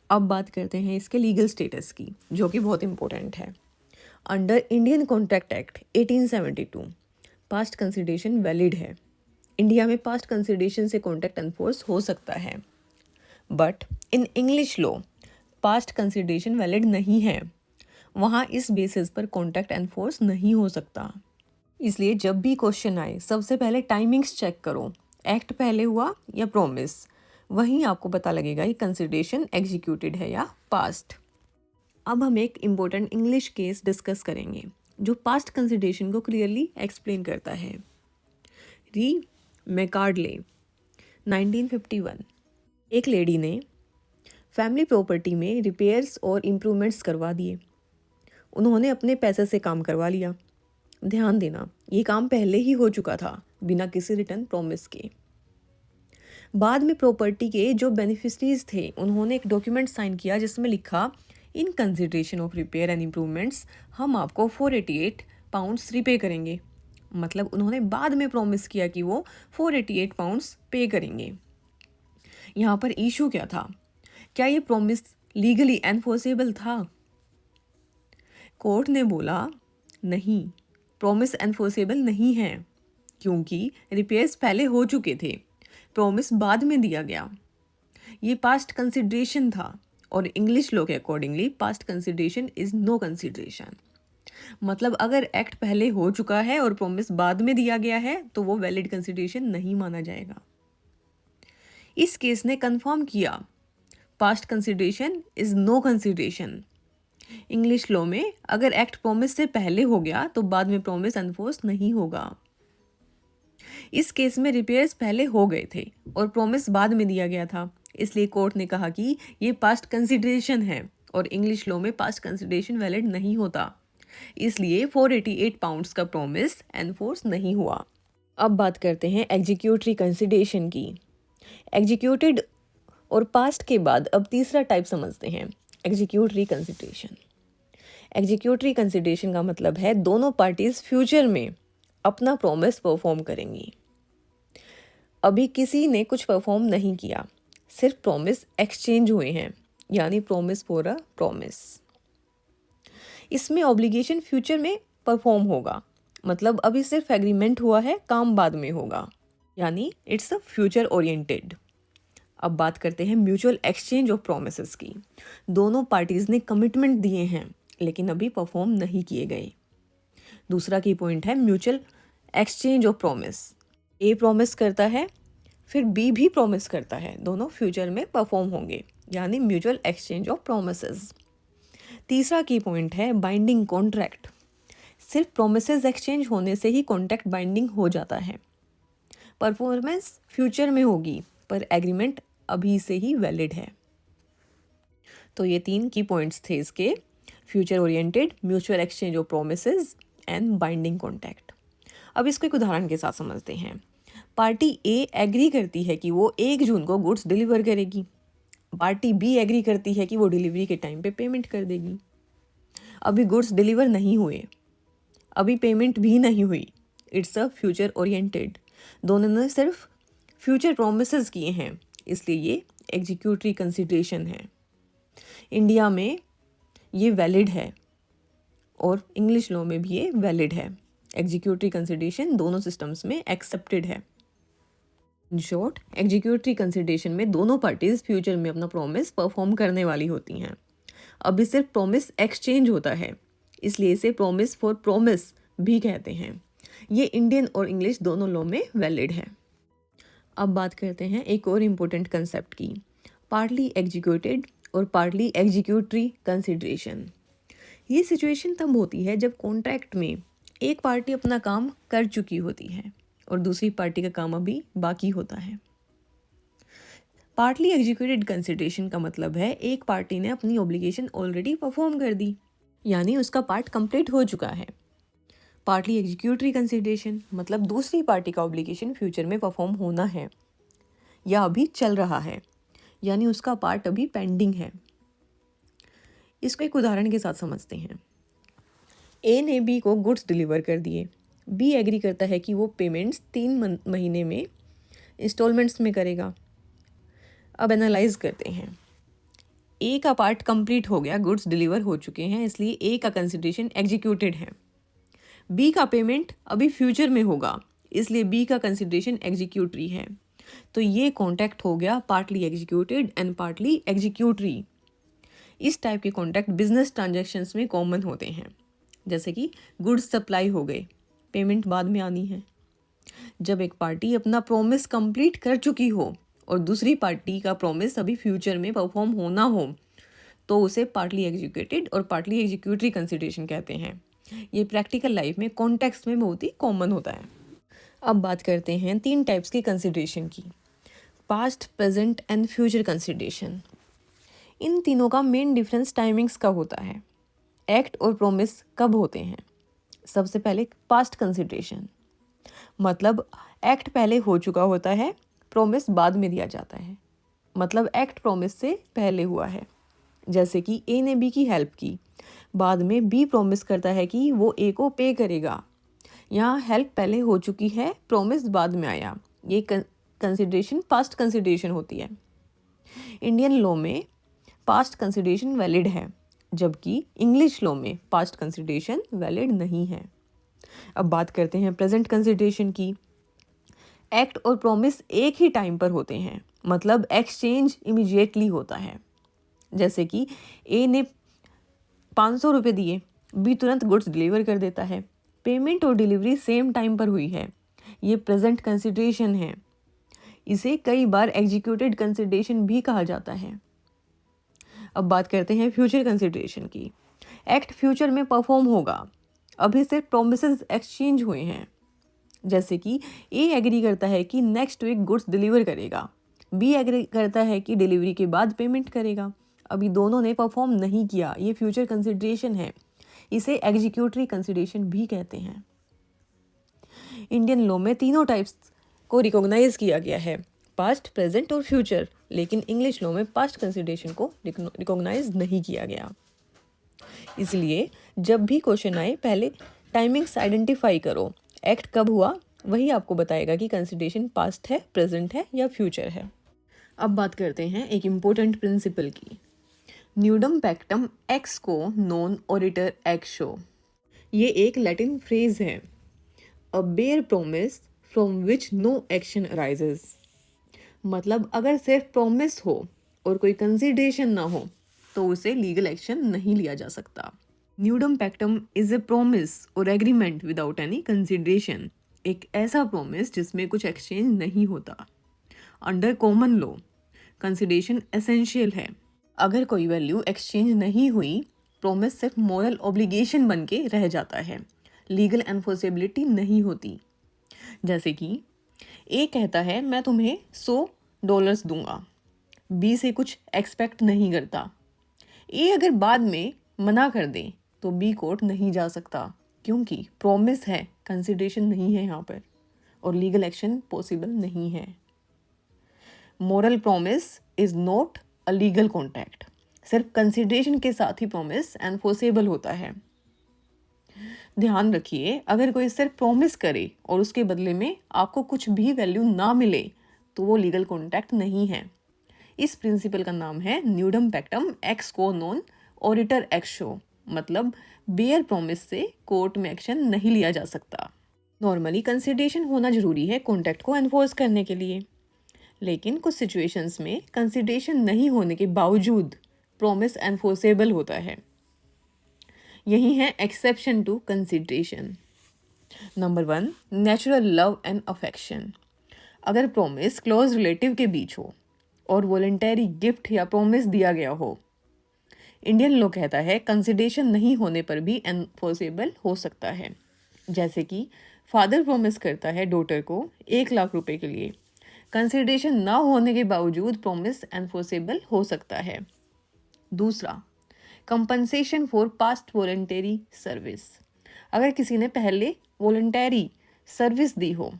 अब बात करते हैं इसके लीगल स्टेटस की, जो कि बहुत इंपॉर्टेंट है। Under Indian contract act 1872 past consideration valid है। इंडिया में पास्ट कंसिडरेशन से कॉन्ट्रैक्ट एनफोर्स हो सकता है, but in English law past consideration valid नहीं है। वहाँ इस बेसिस पर कॉन्ट्रैक्ट एनफोर्स नहीं हो सकता। इसलिए जब भी क्वेश्चन आए सबसे पहले टाइमिंग्स चेक करो, एक्ट पहले हुआ या प्रॉमिस, वहीं आपको पता लगेगा ये कंसिडरेशन एग्जीक्यूटेड है या पास्ट। अब हम एक इम्पोर्टेंट इंग्लिश केस डिस्कस करेंगे जो पास्ट कंसिडरेशन को क्लियरली एक्सप्लेन करता है। री मैकार्डले 1951। एक लेडी ने फैमिली प्रॉपर्टी में रिपेयर्स और इम्प्रूवमेंट्स करवा दिए। उन्होंने अपने पैसे से काम करवा लिया। ध्यान देना, ये काम पहले ही हो चुका था बिना किसी रिटर्न प्रॉमिस के। बाद में प्रॉपर्टी के जो बेनिफिशरीज थे उन्होंने एक डॉक्यूमेंट साइन किया जिसमें लिखा in consideration of repair and improvements हम आपको 488 पाउंड्स रिपे करेंगे। मतलब उन्होंने बाद में प्रॉमिस किया कि वो 488 पाउंड्स पे करेंगे। यहाँ पर इशू क्या था? क्या ये प्रॉमिस लीगली एनफोर्सेबल था? कोर्ट ने बोला नहीं, प्रॉमिस एनफोर्सेबल नहीं है क्योंकि रिपेयर्स पहले हो चुके थे, प्रॉमिस बाद में दिया गया। ये पास्ट कंसिडरेशन था और इंग्लिश लॉ के accordingly past consideration is no consideration. मतलब अगर एक्ट पहले हो चुका है और प्रॉमिस बाद में दिया गया है तो वो वैलिड कंसिडरेशन नहीं माना जाएगा। इस केस ने कंफर्म किया past consideration is no consideration. English law में अगर एक्ट प्रॉमिस से पहले हो गया तो बाद में प्रॉमिस एनफोर्स नहीं होगा। इस केस में रिपेयर्स पहले हो गए थे और प्रॉमिस बाद में दिया गया था, इसलिए कोर्ट ने कहा कि ये पास्ट कंसिडरेशन है और इंग्लिश लॉ में पास्ट कंसिडरेशन वैलिड नहीं होता, इसलिए 488 पाउंड्स का प्रॉमिस एनफोर्स नहीं हुआ। अब बात करते हैं एग्जीक्यूटरी कंसिडरेशन की। एग्जीक्यूटेड और पास्ट के बाद अब तीसरा टाइप समझते हैं, एग्जीक्यूटरी कंसिडरेशन। एग्जीक्यूटरी कंसिडरेशन का मतलब है दोनों पार्टीज फ्यूचर में अपना प्रॉमिस परफॉर्म करेंगी। अभी किसी ने कुछ परफॉर्म नहीं किया, सिर्फ प्रॉमिस एक्सचेंज हुए हैं, यानी प्रॉमिस फॉर अ प्रॉमिस। इसमें ऑब्लिगेशन फ्यूचर में परफॉर्म होगा, मतलब अभी सिर्फ एग्रीमेंट हुआ है, काम बाद में होगा, यानी इट्स अ फ्यूचर ओरिएंटेड। अब बात करते हैं म्यूचुअल एक्सचेंज ऑफ प्रोमिसेस की। दोनों पार्टीज ने कमिटमेंट दिए हैं लेकिन अभी परफॉर्म नहीं किए गए। दूसरा की पॉइंट है mutual exchange of promise. A promise करता है, फिर बी भी प्रॉमिस करता है, दोनों फ्यूचर में परफॉर्म होंगे, यानी म्यूचुअल एक्सचेंज ऑफ प्रोमिसेस। तीसरा की पॉइंट है बाइंडिंग कॉन्ट्रैक्ट। सिर्फ प्रोमिसेस एक्सचेंज होने से ही कॉन्ट्रैक्ट बाइंडिंग हो जाता है। परफॉर्मेंस फ्यूचर में होगी पर एग्रीमेंट अभी से ही वैलिड है। तो ये 3 की पॉइंट्स थे इसके, future oriented, mutual exchange of promises and binding contract. अब इसको एक उदाहरण के साथ समझते हैं। पार्टी ए एग्री करती है कि वो 1 जून को गुड्स डिलीवर करेगी। पार्टी बी एग्री करती है कि वो डिलीवरी के टाइम पे पेमेंट कर देगी। अभी गुड्स डिलीवर नहीं हुए, अभी पेमेंट भी नहीं हुई। It's a future oriented. दोनों ने सिर्फ फ्यूचर प्रोमिसेस किए हैं, इसलिए ये एग्जीक्यूटरी कंसिडरेशन है। इंडिया में ये वैलिड है और इंग्लिश लॉ में भी ये वैलिड है। एग्जीक्यूटरी कंसिडरेशन दोनों सिस्टम्स में एक्सेप्टेड है। इन शॉर्ट, एग्जीक्यूटरी कंसिडरेशन में दोनों पार्टीज फ्यूचर में अपना प्रॉमिस परफॉर्म करने वाली होती हैं। अभी सिर्फ प्रॉमिस एक्सचेंज होता है, इसलिए इसे प्रॉमिस फॉर प्रॉमिस भी कहते हैं। ये इंडियन और इंग्लिश दोनों लॉ में वैलिड है। अब बात करते हैं एक और इम्पोर्टेंट कंसेप्ट की, पार्टली एग्जीक्यूटेड और पार्टली एग्जीक्यूटरी कंसिडरेशन। ये सिचुएशन तब होती है जब कॉन्ट्रैक्ट में एक पार्टी अपना काम कर चुकी होती है और दूसरी पार्टी का काम अभी बाकी होता है। पार्टली एग्जीक्यूटेड कंसिडरेशन का मतलब है एक पार्टी ने अपनी ऑब्लिगेशन ऑलरेडी परफॉर्म कर दी, यानी उसका पार्ट कंप्लीट हो चुका है। पार्टली एग्जीक्यूटरी कंसिडरेशन मतलब दूसरी पार्टी का ऑब्लिगेशन फ्यूचर में परफॉर्म होना है या अभी चल रहा है, यानी उसका पार्ट अभी पेंडिंग है। इसको एक उदाहरण के साथ समझते हैं। ए ने बी को गुड्स डिलीवर कर दिए। बी एग्री करता है कि वो पेमेंट्स 3 महीने में इंस्टॉलमेंट्स में करेगा। अब एनालाइज करते हैं। ए का पार्ट कंप्लीट हो गया, गुड्स डिलीवर हो चुके हैं, इसलिए ए का कंसिडरेशन एग्जीक्यूटेड है। बी का पेमेंट अभी फ्यूचर में होगा, इसलिए बी का कंसिडरेशन एग्जीक्यूटरी है। तो ये कॉन्ट्रैक्ट हो गया partly executed and partly executory. इस टाइप के कॉन्ट्रैक्ट बिजनेस ट्रांजैक्शंस में कॉमन होते हैं, जैसे कि गुड्स सप्लाई हो गए, पेमेंट बाद में आनी है। जब एक पार्टी अपना प्रॉमिस कंप्लीट कर चुकी हो और दूसरी पार्टी का प्रॉमिस अभी फ्यूचर में परफॉर्म होना हो, तो उसे पार्टली एग्जीक्यूटेड और पार्टली एग्जीक्यूटरी कंसिडरेशन कहते हैं। ये प्रैक्टिकल लाइफ में कॉन्टेक्स्ट में बहुत ही कॉमन होता है। अब बात करते हैं 3 टाइप्स की कंसिडरेशन की, past, present and future consideration. इन तीनों का मेन डिफरेंस टाइमिंग्स का होता है। एक्ट और प्रॉमिस कब होते हैं? सबसे पहले पास्ट कंसिडरेशन, मतलब एक्ट पहले हो चुका होता है, प्रॉमिस बाद में दिया जाता है। मतलब एक्ट प्रॉमिस से पहले हुआ है, जैसे कि ए ने बी की हेल्प की, बाद में बी प्रॉमिस करता है कि वो ए को पे करेगा। यहाँ हेल्प पहले हो चुकी है, प्रॉमिस बाद में आया। ये कंसिडरेशन पास्ट कंसिडरेशन होती है। इंडियन लॉ में पास्ट कंसिडरेशन वैलिड है, जबकि इंग्लिश लॉ में पास्ट कंसिडरेशन वैलिड नहीं है। अब बात करते हैं प्रेजेंट कंसिडरेशन की। एक्ट और प्रॉमिस एक ही टाइम पर होते हैं, मतलब एक्सचेंज इमीडिएटली होता है। जैसे कि ए ने 500 रुपये दिए, बी तुरंत गुड्स डिलीवर कर देता है, पेमेंट और डिलीवरी सेम टाइम पर हुई है। ये प्रेजेंट कंसिडरेशन है। इसे कई बार एग्जीक्यूटेड कंसिडरेशन भी कहा जाता है। अब बात करते हैं फ्यूचर कंसिडरेशन की। एक्ट फ्यूचर में परफॉर्म होगा, अभी सिर्फ प्रोमिसेस एक्सचेंज हुए हैं। जैसे कि ए एग्री करता है कि नेक्स्ट वीक गुड्स डिलीवर करेगा, बी एग्री करता है कि डिलीवरी के बाद पेमेंट करेगा। अभी दोनों ने परफॉर्म नहीं किया, ये फ्यूचर कंसिडरेशन है। इसे एग्जीक्यूटरी कंसिडरेशन भी कहते हैं। इंडियन लॉ में तीनों टाइप्स को रिकॉग्नाइज किया गया है, पास्ट, प्रेजेंट और फ्यूचर, लेकिन इंग्लिश लॉ में पास्ट कंसिडरेशन को रिकॉग्नाइज नहीं किया गया। इसलिए जब भी क्वेश्चन आए पहले टाइमिंग्स आइडेंटिफाई करो। एक्ट कब हुआ वही आपको बताएगा कि कंसिडरेशन पास्ट है, प्रेजेंट है या फ्यूचर है। अब बात करते हैं एक इम्पोर्टेंट प्रिंसिपल की, न्यूडम पैक्टम एक्स को नॉन ऑडिटर एक्स शो। ये एक लैटिन फ्रेज है, a bare promise from which no action arises. मतलब अगर सिर्फ प्रॉमिस हो और कोई कंसिडरेशन ना हो तो उसे लीगल एक्शन नहीं लिया जा सकता। न्यूडम पैक्टम इज ए प्रोमिस और एग्रीमेंट विदाउट एनी कंसिडरेशन। एक ऐसा प्रोमिस जिसमें कुछ एक्सचेंज नहीं होता। Under common law consideration essential है। अगर कोई वैल्यू एक्सचेंज नहीं हुई, प्रोमिस सिर्फ मॉरल ऑब्लिगेशन बन के रह जाता है, लीगल एनफोर्सेबिलिटी नहीं होती। जैसे कि ए कहता है मैं तुम्हें $100 दूंगा, बी से कुछ एक्सपेक्ट नहीं करता। ए अगर बाद में मना कर दे तो बी कोर्ट नहीं जा सकता, क्योंकि प्रॉमिस है, कंसिडरेशन नहीं है यहाँ पर, और लीगल एक्शन पॉसिबल नहीं है। Moral promise is not a legal contract. सिर्फ कंसिडरेशन के साथ ही प्रॉमिस एनफोर्सेबल होता है। ध्यान रखिए, अगर कोई सिर्फ प्रॉमिस करे और उसके बदले में आपको कुछ भी वैल्यू ना मिले तो वो लीगल कॉन्ट्रैक्ट नहीं है। इस प्रिंसिपल का नाम है न्यूडम पैक्टम एक्स को नॉन ऑडिटर एक्शो, मतलब बेयर प्रॉमिस से कोर्ट में एक्शन नहीं लिया जा सकता। नॉर्मली कंसिडरेशन होना जरूरी है कॉन्ट्रैक्ट को एनफोर्स करने के लिए, लेकिन कुछ सिचुएशंस में कंसिडरेशन नहीं होने के बावजूद प्रॉमिस एनफोर्सेबल होता है। यही है exception to consideration. Number 1, natural love and affection. अगर प्रॉमिस क्लोज रिलेटिव के बीच हो और वॉलंटरी गिफ्ट या प्रॉमिस दिया गया हो, इंडियन लॉ कहता है कंसिडरेशन नहीं होने पर भी एनफोर्सेबल हो सकता है। जैसे कि फादर प्रॉमिस करता है डॉटर को 1 लाख रुपए के लिए, कंसिडरेशन ना होने के बावजूद प्रॉमिस एनफोर्सेबल हो सकता है। दूसरा, compensation for past voluntary service. अगर किसी ने पहले वॉलंटरी सर्विस दी हो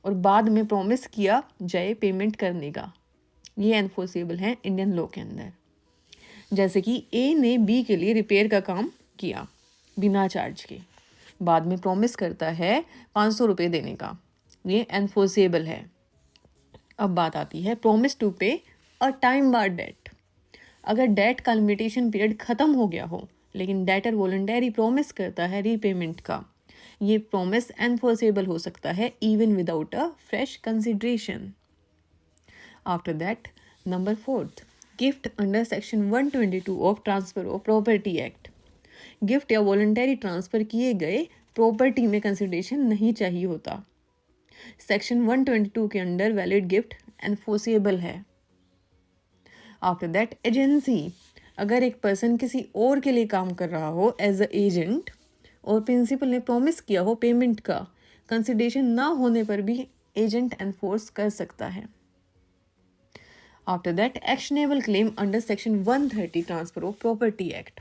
और बाद में प्रॉमिस किया जाए पेमेंट करने का, ये एनफोर्सेबल है इंडियन लॉ के अंदर। जैसे कि ए ने बी के लिए रिपेयर का काम किया बिना चार्ज के, बाद में प्रॉमिस करता है 500 रुपये देने का, ये एनफोर्सेबल है। अब बात आती है प्रॉमिस टू पे अ टाइम बार डेट। अगर डेट का लिमिटेशन पीरियड ख़त्म हो गया हो लेकिन डेटर वॉलंटरी प्रॉमिस करता है रीपेमेंट का, ये प्रॉमिस एनफोर्सेबल हो सकता है even without a fresh consideration. After that, number 4, gift under section 122 of transfer of property act. Gift या वॉलंटरी ट्रांसफर किए गए प्रॉपर्टी में कंसिडरेशन नहीं चाहिए होता। सेक्शन 122 के अंडर वैलिड गिफ्ट एनफोर्सेबल है। After that, agency. अगर एक पर्सन किसी और के लिए काम कर रहा हो एज अ एजेंट और प्रिंसिपल ने प्रॉमिस किया हो पेमेंट का, कंसिडरेशन ना होने पर भी एजेंट एनफोर्स कर सकता है। After that, actionable claim under section 130 transfer of property act.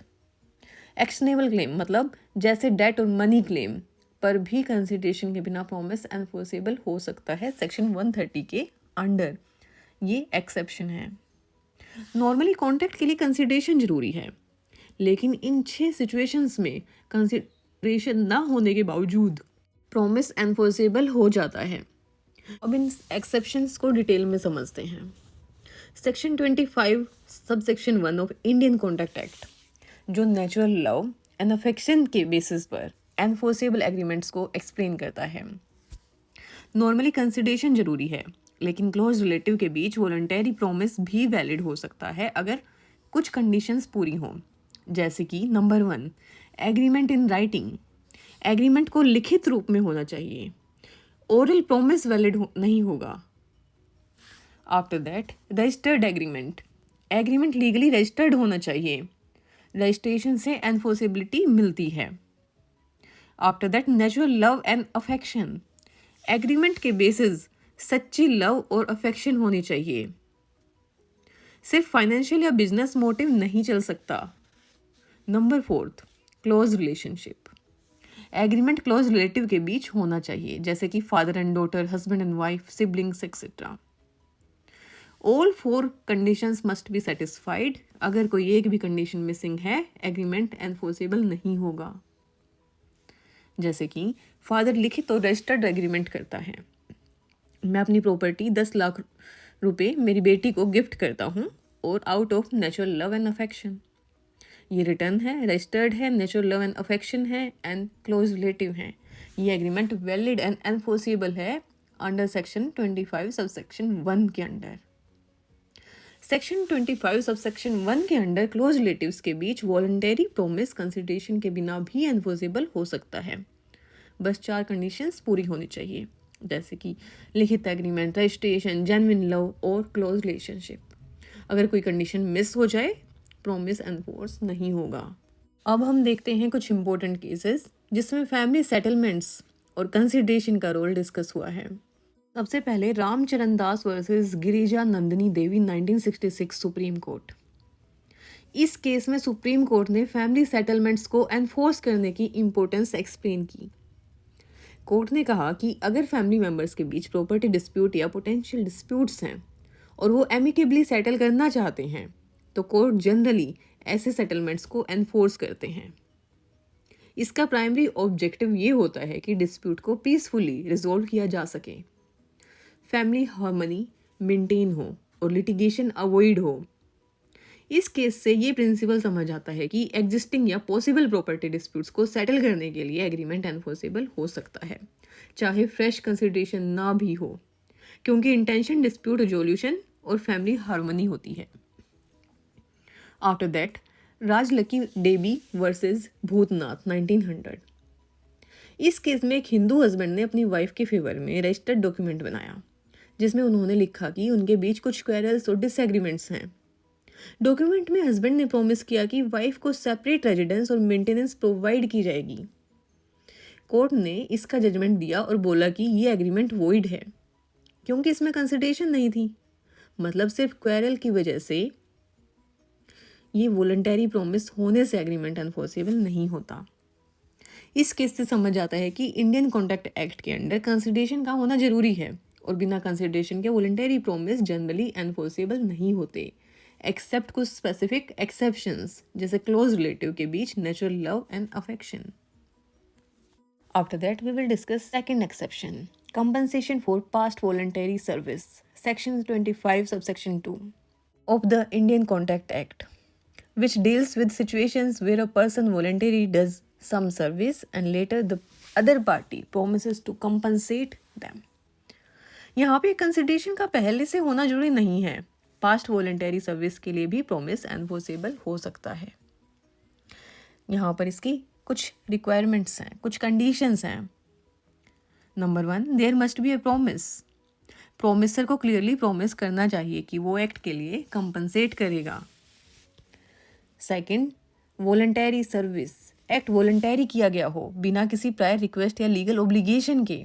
Actionable claim मतलब जैसे डेट और मनी क्लेम पर भी कंसिडरेशन के बिना प्रॉमिस एनफोर्सेबल हो सकता है सेक्शन 130 के अंडर। ये एक्सेप्शन है। नॉर्मली कॉन्ट्रैक्ट के लिए कंसिडरेशन जरूरी है, लेकिन इन 6 सिचुएशंस में कंसिडरेशन ना होने के बावजूद प्रॉमिस एनफोर्सेबल हो जाता है। अब इन एक्सेप्शंस को डिटेल में समझते हैं। Section 25 subsection 1 of Indian contract act, जो नेचुरल लव एंड अफेक्शन के बेसिस पर एनफोर्सेबल एग्रीमेंट्स को एक्सप्लेन करता है। नॉर्मली कंसिडरेशन जरूरी है, लेकिन क्लोज रिलेटिव के बीच वॉलंटरी प्रॉमिस भी वैलिड हो सकता है अगर कुछ कंडीशंस पूरी हों। जैसे कि number 1, agreement in writing. Agreement को लिखित रूप में होना चाहिए। ओरल प्रॉमिस वैलिड नहीं होगा। After that, registered agreement. Agreement legally registered होना चाहिए, रजिस्ट्रेशन से एनफोर्सेबिलिटी मिलती है। After that, natural love and affection. Agreement के बेसिस सच्ची लव और अफेक्शन होनी चाहिए, सिर्फ फाइनेंशियल या बिजनेस मोटिव नहीं चल सकता। Number 4, close relationship. Agreement close relative के बीच होना चाहिए, जैसे कि father and daughter, husband and wife, siblings etcetera. All 4 conditions must be satisfied. अगर कोई एक भी कंडीशन मिसिंग है, एग्रीमेंट एनफोर्सेबल नहीं होगा। जैसे कि फादर लिखित और रजिस्टर्ड एग्रीमेंट करता है, मैं अपनी प्रॉपर्टी 10 लाख रुपए मेरी बेटी को गिफ्ट करता हूँ और out of natural love and affection. ये रिटर्न है, रजिस्टर्ड है, नेचुरल लव एंड अफेक्शन है एंड क्लोज रिलेटिव है। ये एग्रीमेंट वैलिड एंड एनफोर्सेबल है अंडर सेक्शन 25 सबसेक्शन 1 के अंडर। सेक्शन 25 सब सेक्शन 1 के अंडर क्लोज रिलेटिव्स के बीच वॉलंटरी प्रोमिस कंसिडरेशन के बिना भी एनफोर्सेबल हो सकता है। बस 4 कंडीशंस पूरी होनी चाहिए, जैसे कि लिखित एग्रीमेंट, रजिस्ट्रेशन, जेन्युइन लव और क्लोज रिलेशनशिप। अगर कोई कंडीशन मिस हो जाए, प्रॉमिस एनफोर्स नहीं होगा। अब हम देखते हैं कुछ इंपॉर्टेंट केसेस जिसमें फैमिली सेटलमेंट्स और कंसिडरेशन का रोल डिस्कस हुआ है। सबसे पहले रामचरण दास वर्सेस गिरिजा नंदिनी देवी 1966 सुप्रीम कोर्ट। इस केस में सुप्रीम कोर्ट ने फैमिली सेटलमेंट्स को एनफोर्स करने की इम्पोर्टेंस एक्सप्लेन की। कोर्ट ने कहा कि अगर फैमिली मेंबर्स के बीच प्रॉपर्टी डिस्प्यूट या पोटेंशियल डिस्प्यूट्स हैं और वो एमिकेबली सेटल करना चाहते हैं, तो कोर्ट जनरली ऐसे सेटलमेंट्स को एनफोर्स करते हैं। इसका प्राइमरी ऑब्जेक्टिव ये होता है कि डिस्प्यूट को पीसफुली रिजॉल्व किया जा सके, फैमिली हार्मनी मेंटेन हो और लिटिगेशन अवॉइड हो। इस केस से ये प्रिंसिपल समझ आता है कि एग्जिस्टिंग या पॉसिबल प्रॉपर्टी डिस्प्यूट्स को सेटल करने के लिए एग्रीमेंट एनफोर्सेबल हो सकता है, चाहे फ्रेश कंसिडरेशन ना भी हो, क्योंकि इंटेंशन डिस्प्यूट रेजोल्यूशन और फैमिली हार्मनी होती है। After that Rajlukhy Dabee versus Bhootnath 1900। इस केस में एक हिंदू हस्बैंड ने अपनी वाइफ के फेवर में रजिस्टर्ड डॉक्यूमेंट बनाया, जिसमें उन्होंने लिखा कि उनके बीच कुछ क्वेरल्स और डिसएग्रीमेंट्स हैं। डॉक्यूमेंट में हस्बैंड ने प्रॉमिस किया कि वाइफ को सेपरेट रेजिडेंस और मेंटेनेंस प्रोवाइड की जाएगी। कोर्ट ने इसका जजमेंट दिया और बोला कि ये एग्रीमेंट वॉइड है, क्योंकि इसमें कंसिडरेशन नहीं थी। मतलब सिर्फ क्वेरल की वजह से ये वॉलंटरी प्रॉमिस होने से एग्रीमेंट एनफोर्सेबल नहीं होता। इस केस से समझ आता है कि इंडियन कॉन्ट्रैक्ट एक्ट के अंडर कंसिडरेशन का होना जरूरी है और बिना कंसिडरेशन के वॉलंटरी प्रॉमिस जनरली एनफोर्सेबल नहीं होते, एक्सेप्ट कुछ स्पेसिफिक एक्सेप्शंस, जैसे क्लोज रिलेटिव के बीच natural love and affection. After that we will discuss second exception, compensation for past voluntary service, section 25 subsection 2 of the Indian Contract Act, which deals with situations where a person voluntarily does some service and later the other party promises to compensate them. यहाँ पे consideration का पहले से होना जरूरी नहीं है। Past voluntary service के लिए भी प्रॉमिस एनफोर्सेबल हो सकता है। यहाँ पर इसकी कुछ रिक्वायरमेंट्स हैं, कुछ कंडीशंस हैं। Number 1, there must be a promise. Promisor को क्लियरली प्रॉमिस करना चाहिए कि वो एक्ट के लिए कंपनसेट करेगा। Second, voluntary service, act voluntary किया गया हो बिना किसी प्रायर रिक्वेस्ट या लीगल ऑब्लिगेशन के।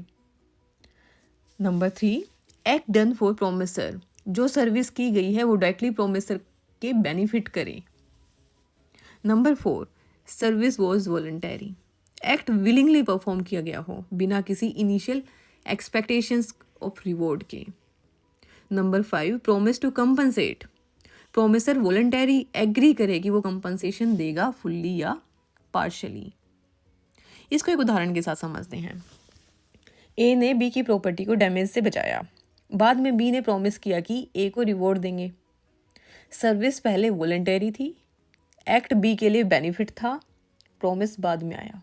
Number 3, act done for promisor, जो सर्विस की गई है वो डायरेक्टली प्रोमिसर के बेनिफिट करे। Number 4, service was voluntary, act willingly perform किया गया हो बिना किसी इनिशियल एक्सपेक्टेशंस ऑफ रिवॉर्ड के। Number 5, promise to compensate, promisor voluntary agree करे कि वो कंपनसेशन देगा फुल्ली या पार्शली। इसको एक उदाहरण के साथ समझते हैं। ए ने बी की प्रॉपर्टी को डैमेज से बचाया, बाद में बी ने प्रॉमिस किया कि ए को रिवॉर्ड देंगे। सर्विस पहले वॉलंटरी थी, एक्ट बी के लिए बेनिफिट था, प्रॉमिस बाद में आया।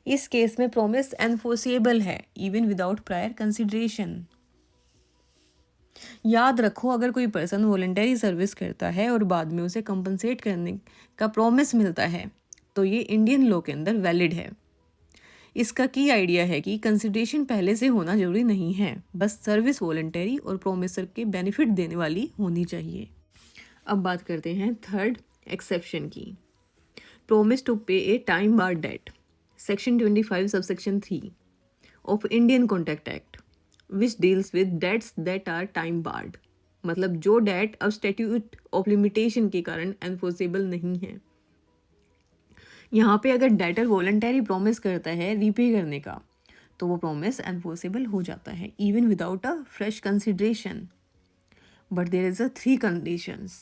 इस केस में प्रॉमिस एनफोर्सेबल है इवन विदाउट प्रायर कंसिडरेशन। याद रखो, अगर कोई पर्सन वॉलंटरी सर्विस करता है और बाद में उसे कंपनसेट करने का प्रॉमिस मिलता है तो ये इंडियन लॉ के अंदर वैलिड है। इसका की आइडिया है कि कंसिडरेशन पहले से होना जरूरी नहीं है, बस सर्विस वॉलंटरी और प्रोमिसर के बेनिफिट देने वाली होनी चाहिए। अब बात करते हैं थर्ड एक्सेप्शन की, promise to pay a time bar debt, section 25 subsection 3 of Indian contract act, which deals with debts that are time barred, मतलब जो डेट अब स्टैट्यूट ऑफ लिमिटेशन के कारण एनफोर्सेबल नहीं है। यहाँ पे अगर डेटर वॉलंटरी प्रॉमिस करता है रीपे करने का तो वो प्रॉमिस एनफोर्सेबल हो जाता है even without a fresh consideration, but there is a 3 conditions.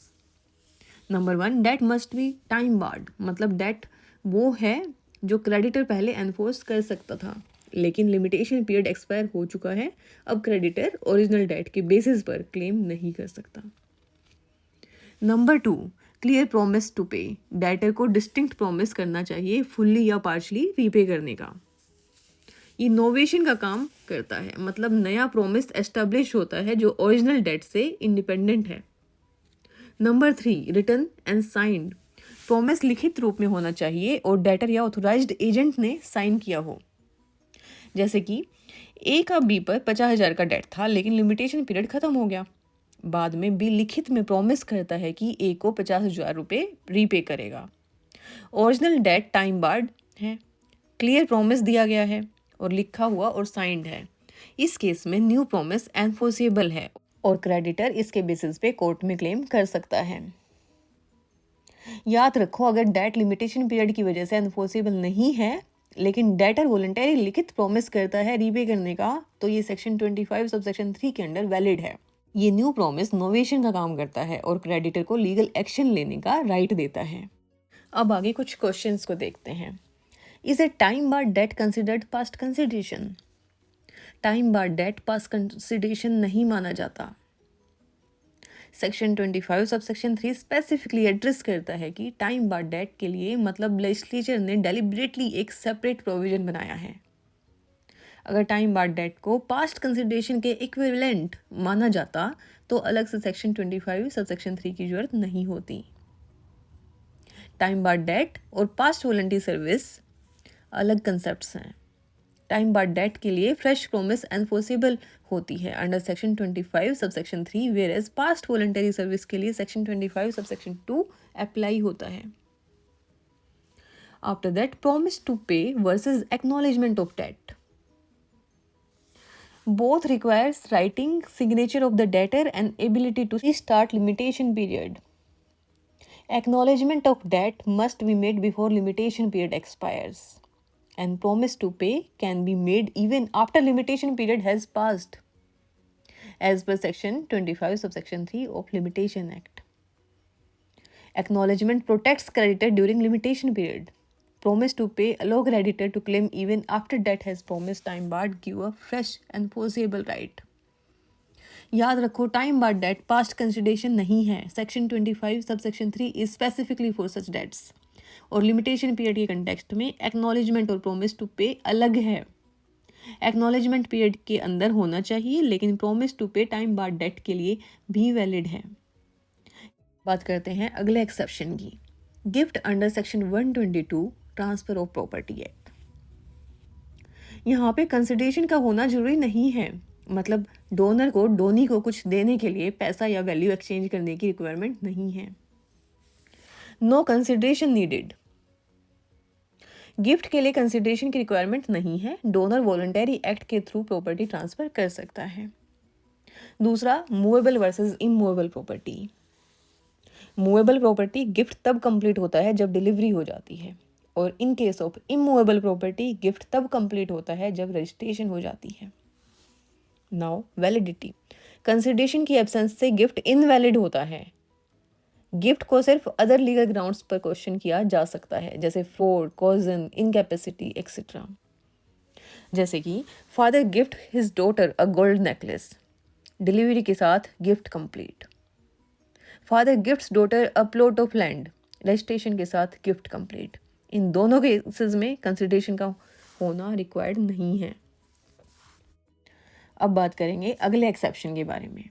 Number 1, debt must be time barred, मतलब डेट वो है जो क्रेडिटर पहले एनफोर्स कर सकता था लेकिन लिमिटेशन पीरियड एक्सपायर हो चुका है, अब क्रेडिटर ओरिजिनल डेट के बेसिस पर क्लेम नहीं कर सकता। नंबर 2, क्लियर प्रॉमिस टू पे, डेटर को डिस्टिंक्ट प्रॉमिस करना चाहिए फुल्ली या पार्शली रीपे करने का। ये नोवेशन का काम करता है, मतलब नया प्रॉमिस एस्टेब्लिश होता है जो ओरिजिनल डेट से इंडिपेंडेंट है। Number 3, written and signed. Promise लिखित रूप में होना चाहिए और डेटर या ऑथोराइज्ड एजेंट ने साइन किया हो। जैसे कि ए का बी पर 50,000 का डेट था, लेकिन लिमिटेशन पीरियड खत्म हो गया। बाद में बी लिखित में प्रॉमिस करता है कि ए को 50,000 रुपये रीपे करेगा। ओरिजिनल डेट टाइम बार्ड है, क्लियर प्रॉमिस दिया गया है और लिखा हुआ और साइंड है। इस केस में न्यू प्रॉमिस एनफोर्सेबल है और क्रेडिटर इसके बेसिस पे कोर्ट में क्लेम कर सकता है। याद रखो, अगर डेट लिमिटेशन पीरियड की वजह से एनफोर्सेबल नहीं है लेकिन डेटर वॉलंटरी लिखित प्रॉमिस करता है रीपे करने का, तो ये सेक्शन 25 सब सेक्शन 3 के अंडर वैलिड है। ये न्यू प्रॉमिस नोवेशन का काम करता है और क्रेडिटर को लीगल एक्शन लेने का राइट देता है। अब आगे कुछ क्वेश्चंस को देखते हैं। Is a time bar debt considered past consideration? Time bar debt past consideration नहीं माना जाता। Section 25 sub section 3 specifically address करता है कि टाइम बार डेट के लिए मतलब लेजिस्लेचर ने डेलिबरेटली एक सेपरेट प्रोविजन बनाया है। अगर टाइम बार डेट को पास्ट कंसिडरेशन के इक्विवेलेंट माना जाता तो अलग से सेक्शन 25 सब सेक्शन 3 की जरूरत नहीं होती। टाइम बार डेट और पास्ट वॉलंटरी सर्विस अलग कंसेप्ट्स हैं। टाइम बार डेट के लिए फ्रेश प्रॉमिस एनफोर्सेबल होती है under section 25 sub section 3, where as past voluntary service के लिए सेक्शन 25 सब सेक्शन 2 अप्लाई होता है। After that, promise to pay versus acknowledgement of debt. Both requires writing signature of the debtor and ability to start limitation period. Acknowledgement of debt must be made before limitation period expires, and promise to pay can be made even after limitation period has passed, as per section 25 subsection 3 of Limitation Act. Acknowledgement protects creditor during limitation period. Promise to pay allow creditor to claim even after debt has promised time barred, give a fresh and enforceable right. याद रखो, time bar debt past consideration नहीं है। Section 25 sub section 3 is specifically for such debts और limitation period के context में acknowledgement और promise to pay अलग है। एक्नॉलेजमेंट पीरियड के अंदर होना चाहिए लेकिन प्रॉमिस टू पे टाइम बार डेट के लिए भी वैलिड है। बात करते हैं अगले एक्सेप्शन की। Gift under section 122 transfer of property act. यहाँ पे कंसिडरेशन का होना जरूरी नहीं है, मतलब डोनर को डोनी को कुछ देने के लिए पैसा या वैल्यू एक्सचेंज करने की रिक्वायरमेंट नहीं है। No consideration needed. गिफ्ट के लिए कंसिडरेशन की रिक्वायरमेंट नहीं है, डोनर वॉलंटरी एक्ट के थ्रू प्रॉपर्टी ट्रांसफर कर सकता है। दूसरा, movable versus immovable property. Movable property gift तब कंप्लीट होता है जब डिलीवरी हो जाती है और in case of immovable property gift तब कंप्लीट होता है जब रजिस्ट्रेशन हो जाती है। Now validity. कंसिडरेशन की एब्सेंस से गिफ्ट इनवैलिड होता है। गिफ्ट को सिर्फ अदर लीगल ग्राउंड्स पर क्वेश्चन किया जा सकता है, जैसे फ्रॉड, कॉजन, इनकैपेसिटी एक्सेट्रा। जैसे कि father gift his daughter a gold necklace, delivery के साथ gift complete. Father gifts daughter a plot of land, registration के साथ गिफ्ट कंप्लीट। इन दोनों केसेस में कंसिडरेशन का होना रिक्वायर्ड नहीं है। अब बात करेंगे अगले एक्सेप्शन के बारे में।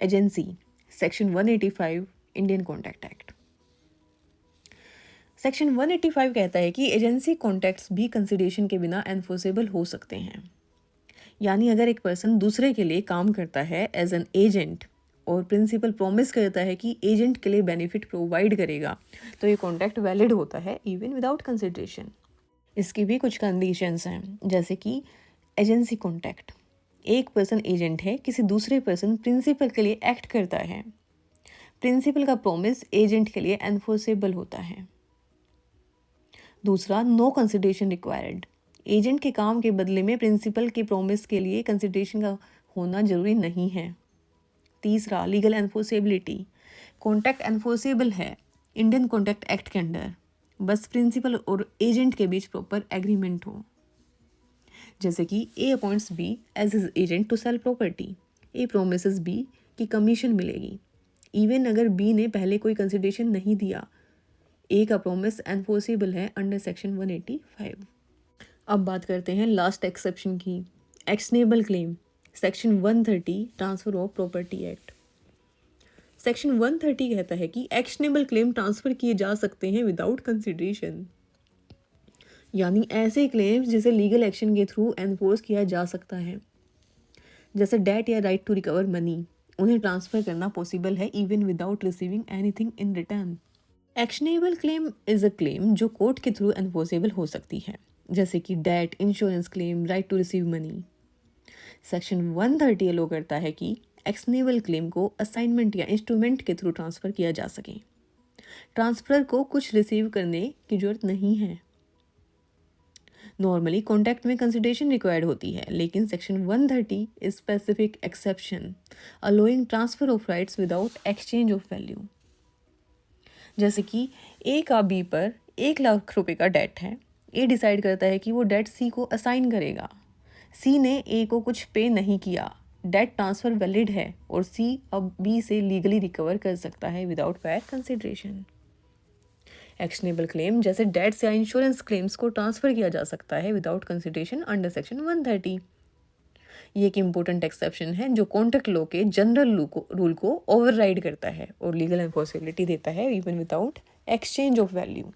Agency, section 185 Indian contract act. Section 185 कहता है कि एजेंसी कॉन्ट्रैक्ट्स भी कंसिडरेशन के बिना एनफोर्सेबल हो सकते हैं। यानी अगर एक पर्सन दूसरे के लिए काम करता है एज एन एजेंट और प्रिंसिपल प्रॉमिस करता है कि एजेंट के लिए बेनिफिट प्रोवाइड करेगा, तो ये कॉन्ट्रैक्ट वैलिड होता है इवन विदाउट कंसिडरेशन। इसकी भी कुछ कंडीशंस हैं, जैसे कि एजेंसी कॉन्ट्रैक्ट, एक पर्सन एजेंट है, किसी दूसरे पर्सन प्रिंसिपल के लिए एक्ट करता है, प्रिंसिपल का प्रॉमिस एजेंट के एनफोर्सेबल एनफोर्सेबल होता है। दूसरा, नो कंसिडरेशन रिक्वायर्ड, एजेंट के काम के बदले में प्रिंसिपल के प्रॉमिस के लिए कंसिडरेशन का होना जरूरी नहीं है। तीसरा, लीगल एनफोर्सेबिलिटी, कॉन्ट्रैक्ट एनफोर्सेबल है इंडियन कॉन्ट्रैक्ट एक्ट के अंडर, बस प्रिंसिपल और एजेंट के बीच प्रॉपर एग्रीमेंट हो। जैसे कि A appoints B as his agent to sell property, A promises B की कमीशन मिलेगी इवन अगर बी ने पहले कोई कंसिडरेशन नहीं दिया। ए का प्रोमिस एनफोर्सेबल है अंडर सेक्शन 185। अब बात करते हैं लास्ट एक्सेप्शन की, actionable claim, section 130 transfer of property act. Section 130 कहता है कि एक्शनेबल क्लेम ट्रांसफ़र किए जा सकते हैं विदाउट कंसिडरेशन, यानी ऐसे क्लेम्स जिसे लीगल एक्शन के थ्रू एनफोर्स किया जा सकता है, जैसे डेट या राइट टू रिकवर मनी, उन्हें ट्रांसफ़र करना पॉसिबल है even without receiving anything in return. Actionable claim is a claim जो कोर्ट के थ्रू एनफोर्सेबल हो सकती है, जैसे कि debt, insurance claim, right to receive money. Section 130 allow करता है कि एक्शनेबल क्लेम को असाइनमेंट या इंस्ट्रूमेंट के थ्रू ट्रांसफ़र किया जा सके। ट्रांसफ़र को कुछ रिसीव करने की ज़रूरत नहीं है। नॉर्मली कॉन्टैक्ट में कंसिडरेशन रिक्वायर्ड होती है, लेकिन section 130 is specific exception allowing transfer of rights without exchange of value. जैसे कि ए का बी पर 1,00,000 का डेट है। ए डिसाइड करता है कि वो डेट सी को असाइन करेगा। सी ने ए को कुछ पे नहीं किया, डेट ट्रांसफ़र वैलिड है और सी अब बी से लीगली रिकवर कर सकता है without prior consideration. Actionable claim जैसे डेट्स या इंश्योरेंस क्लेम्स को ट्रांसफ़र किया जा सकता है विदाउट कंसिडरेशन अंडर सेक्शन 130। ये एक इम्पोर्टेंट एक्सेप्शन है जो कॉन्ट्रैक्ट लॉ के जनरल रूल को ओवरराइड करता है और लीगल एनफोर्सेबिलिटी देता है even without exchange of value.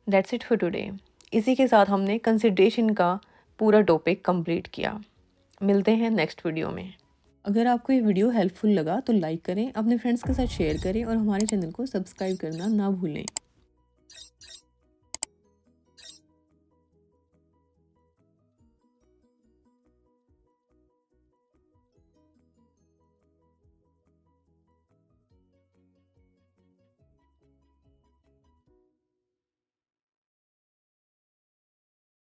That's it for today. इसी के साथ हमने कंसिडरेशन का पूरा टॉपिक कंप्लीट किया। मिलते हैं नेक्स्ट वीडियो में। अगर आपको ये वीडियो हेल्पफुल लगा तो लाइक करें, अपने फ्रेंड्स के साथ शेयर करें और हमारे चैनल को सब्सक्राइब करना ना भूलें।